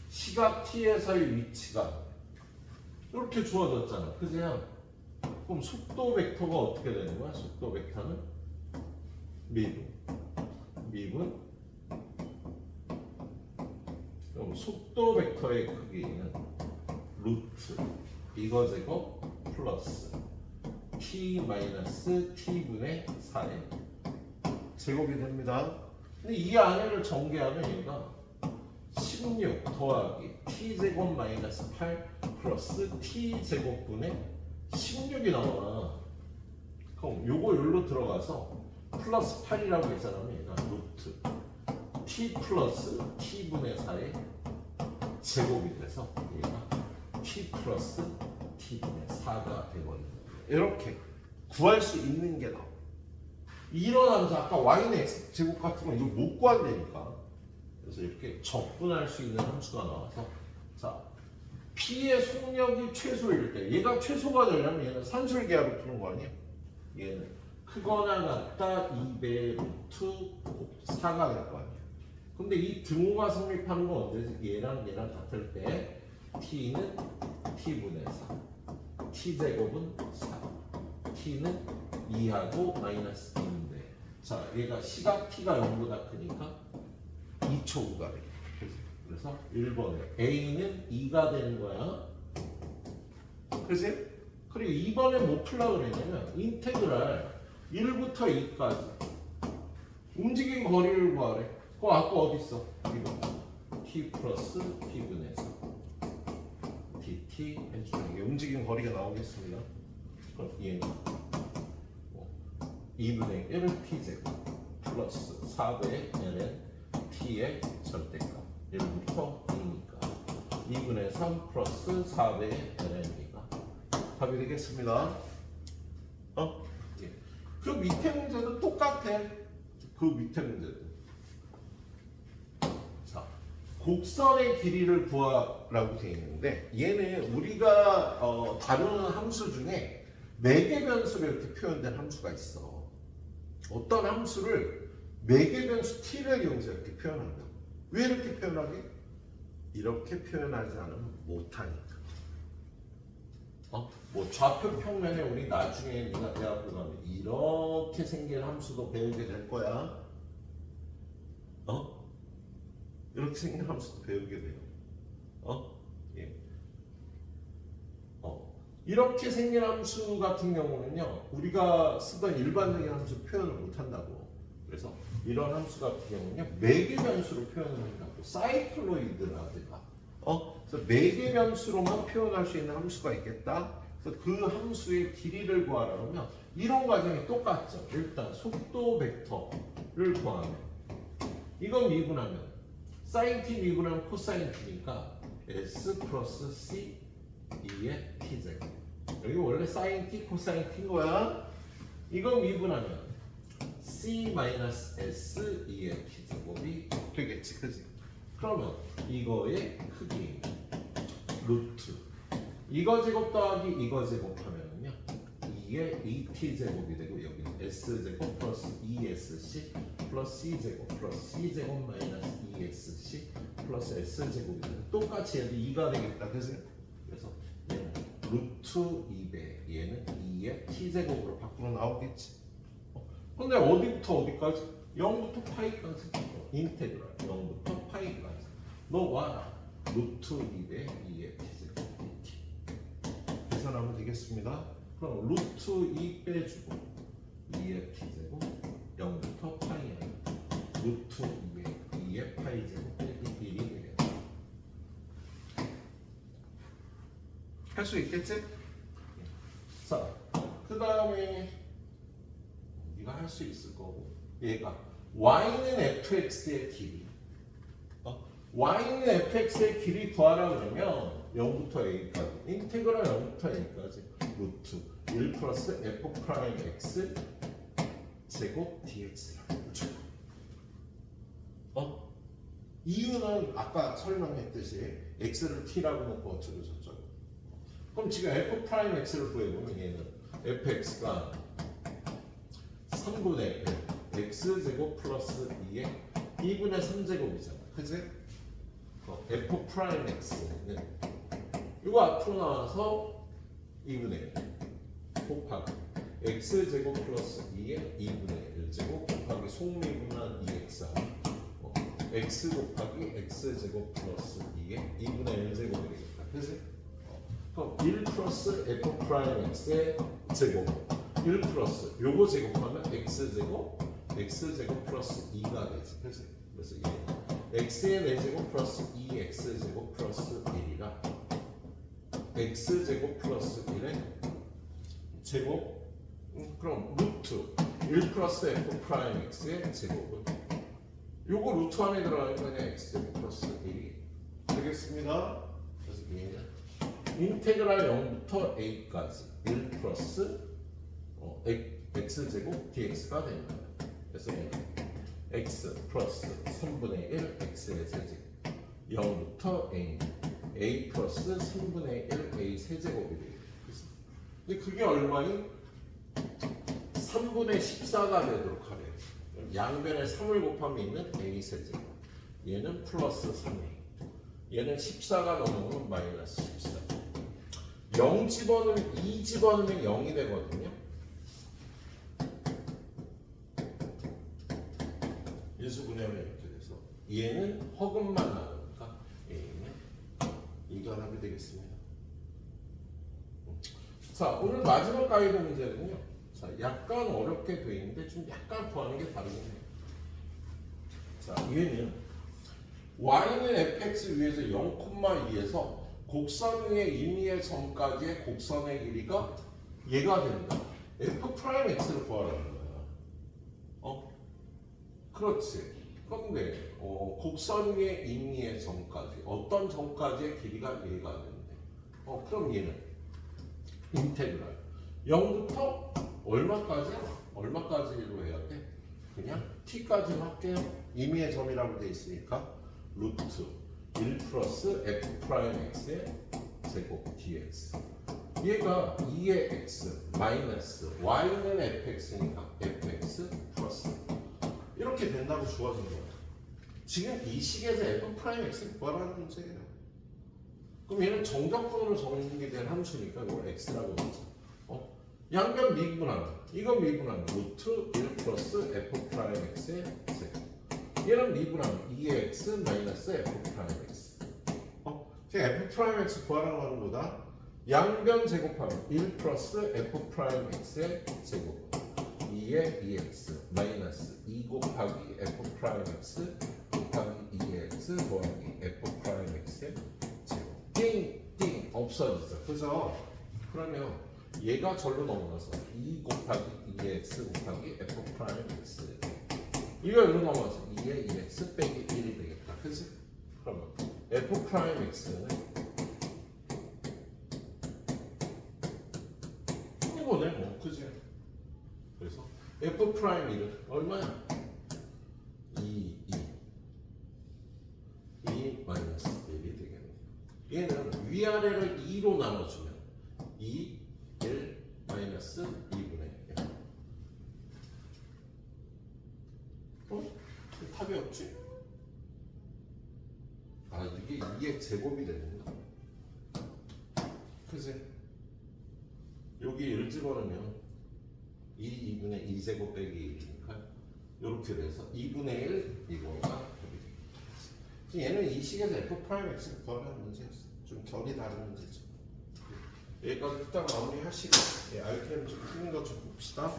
시각 T에서의 위치가 이렇게 주어졌잖아. 그죠? 그럼 속도 벡터가 어떻게 되는 거야? 속도 벡터는 미분 그럼 속도 벡터의 크기는 루트 이거 제곱 플러스 t 마이너스 t분의 4의 제곱이 됩니다. 근데 이 안에를 전개하면 얘가 16 더하기 t 제곱 마이너스 8 플러스 t 제곱분의 16이 나와. 그럼 요거 여기로 들어가서 플러스 8이라고 계산하면 얘가 루트 t 플러스 t분의 4의 제곱이 돼서 얘가 t 플러스 t분의 4가 되거든요. 이렇게 구할 수 있는 게 나와. 이런 함수 아까 y는 x 제곱 같은 건 이거 못 구한다니까. 그래서 이렇게 접근할 수 있는 함수가 나와서 자 p의 속력이 최소일 때 얘가 최소가 되려면 얘는 산술계하로 푸는 거 아니야? 얘는 크거나 같다 2배 루트 4가 될 거 아니야. 근데 이 등호가 성립하는 건 언제지? 얘랑 같을 때 t는 t분의 4 t제곱은 4 t는 2하고 마이너스 2인데 자 얘가 시각 t가 0보다 크니까 2초구가 돼. 그래서 1번에 a는 2가 되는 거야. 그치? 그리고 2번에 뭐 풀려고 그랬냐면 인테그랄 1부터 2까지 움직인 거리를 구하래. 그거 아까 어디 있어? 이거 t 플러스 t분의 4 dt 해주면 이게 움직인 거리가 나오겠습니다. 그럼 얘는 2분의 1 t제곱 플러스 4배의 ln t의 절대값 1부터 2니까 2분의 3 플러스 4배의 ln이가 답이 되겠습니다. 예. 그 밑에 문제도 똑같아. 그 밑에 문제도. 자, 곡선의 길이를 구하라고 되어 있는데 얘는 우리가 다루는 함수 중에 매개 변수로 이렇게 표현된 함수가 있어. 어떤 함수를 매개 변수 t를 이용해서 이렇게 표현한다. 왜 이렇게 표현하게? 이렇게 표현하지 않으면 못하니까. 뭐 좌표 평면에 우리 나중에 네가 대학교 가면 이렇게 생긴 함수도 배우게 될 거야. 이렇게 생긴 함수도 배우게 돼요. 예. 이렇게 생긴 함수 같은 경우는요, 우리가 쓰던 일반적인 함수 표현을 못 한다고. 그래서 이런 함수 같은 경우는요, 매개 변수로 표현을 한다고. 사이클로이드라든가. 그래서 매개 변수로만 표현할 수 있는 함수가 있겠다. 그래서 그 함수의 길이를 구하려면 이런 과정이 똑같죠. 일단 속도 벡터를 구하면 이건 미분하면 사인 t 미분하면 코사인 t니까 s 플러스 c 2의 t제곱. 여기 원래 사인 t 코사인 t인 거야. 이건 미분하면 c 마이너스 s 2의 t제곱이 되겠지, 그지? 그러면 이거의 크기 루트 이거 제곱 더하기 이거 제곱하면은요 2의 2t 제곱이 되고 여기는 s 제곱 플러스 2sc 플러스 c 제곱 플러스 c 제곱 마이너스 2sc 플러스 s 제곱이 되고 똑같이 얘도 2가 되겠다, 그지? 그래서 얘는 루트 2배 얘는 2의 t 제곱으로 밖으로 나오겠지. 근데 어디부터 어디까지? 0부터 파이까지. 인테그랄 0부터 파이까지. 너 와라. 루트 2배 2의 t제곱 dt. 계산하면 되겠습니다. 그럼 루트 2 빼주고 2의 t제곱 0부터 파이야. 루트 2의 파이제곱 빼기 1이 되겠다. 할 수 있겠지? 자, 그 다음에 네가 할 수 있을 거고 얘가 y는 fx의 길이 y는 fx의 길이 구하라 그러면 0부터 a까지 인테그랄 0부터 a까지 루트 1 플러스 f 프라임 x 제곱 dx라고 그렇죠? 이유는 아까 설명했듯이 x를 t라고 놓고 어쩌고 저쩌고. 그럼 지금 f 프라임 x를 구해보면 얘는 fx가 3분의 x제곱 플러스 2의 2분의 3제곱이잖아, 그치? f 프라임 x는 이거 앞으로 나와서 2분의 1 곱하기 x제곱 플러스 2의 2분의 1제곱 곱하기 속미분한 2x x 곱하기 x제곱 플러스 2의 2분의 1제곱이 되겠다, 그치? 그럼 1 플러스 f 프라임 x의 제곱 1 플러스 요거 제곱하면 x제곱 플러스 2가 되지, 그치? 그래서 이게 x의 4제곱 플러스 2x제곱 플러스 1이라 x제곱 플러스 1의 제곱 그럼 루트 1 플러스 f 프라임 x의 제곱은 요거 루트 안에 들어가니까 그냥 x제곱 플러스 1이 되겠습니다. 그래서 얘는 인테그랄 0부터 a까지 1 플러스 x제곱 dx가 됩니다. 그래서 x 플러스 3분의 1 x의 세제곱 0부터 a 플러스 3분의 1 a 세제곱이 되겠습니다. 근데 그게 얼마니? 3분의 14가 되도록 하래요. 양변에 3을 곱하면 있는 a 세제곱 얘는 플러스 3a 얘는 14가 넘으면 마이너스 14 0 집어넣으면 2 집어넣으면 0이 되거든요. 일수분해하면 이렇게 돼서 얘는 허근만 나오니까 A는 이결합이 되겠습니다. 자, 오늘 마지막 가이드 문제는요. 자, 약간 어렵게 돼 있는데 좀 약간 구하는 게 다르긴 해요. 자, 얘는 y는 fx 위에서 0,2에서 곡선 위의 임의의 점까지의 곡선의 길이가 얘가 된다. f 프라임 x를 구하라는 거야. 그렇지. 그런데 곡선 위의 임의의 점까지 어떤 점까지의 길이가 얘가 되는데 그럼 얘는 인테그랄 0부터 얼마까지로 해야 돼? 그냥 t까지만 할게요. 임의의 점이라고 돼 있으니까 루트 1 플러스 f 프라임 x의 제곱 dx 얘가 2의 x 마이너스 y는 fx니까 fx 플러스 이렇게 된다고 주어진 거야. 지금 이 식에서 f 프라임 x를 구하라는 문제예요. 그럼 얘는 정적분으로 정리된 함수니까 이걸 x라고 하자. 양변 미분하면 이건 미분하면 루트 1 플러스 f 프라임 x의 제곱. 얘는 미분하면 2x 마이너스 f 프라임 x. 제가 f 프라임 x 구하라고 하는 거다. 양변 제곱하면 1 플러스 f 프라임 x의 제곱. 2의 2x 마이너스 2 곱하기 f 프라임 x 곱하기 2의 x 더하기 f 프라임 x의 제곱. 띵띵 없어지죠. 그죠? 그러면 얘가 절로 넘어가서 2 곱하기 2x 곱하기 f 프라임 x 이거 일로 넘어가서 2의 2x 빼기 1이 되겠다. 그치? 그러면 f 프라임 x는 이거네 뭐. 그치? 그래서 f 프라임 1은 얼마야? 2 마이너스 1이 되겠네. 얘는 위아래를 2로 나눠주면 2 1 마이너스 2분의 1. 답이 없지? 아 이게 2의 제곱이 되는구나. 그치? 여기 1 집어넣으면 2분의 2제곱 빼기 1이니까 이렇게 돼서 2분의 1 이거가 답이 되겠다. 얘는 이 식에서 f 프라임 x를 구하라는 문제였어. 좀 결이 다른 문제죠. 여기까지 일단 마무리 하시고 알게임 좀 푸는 거 좀 봅시다.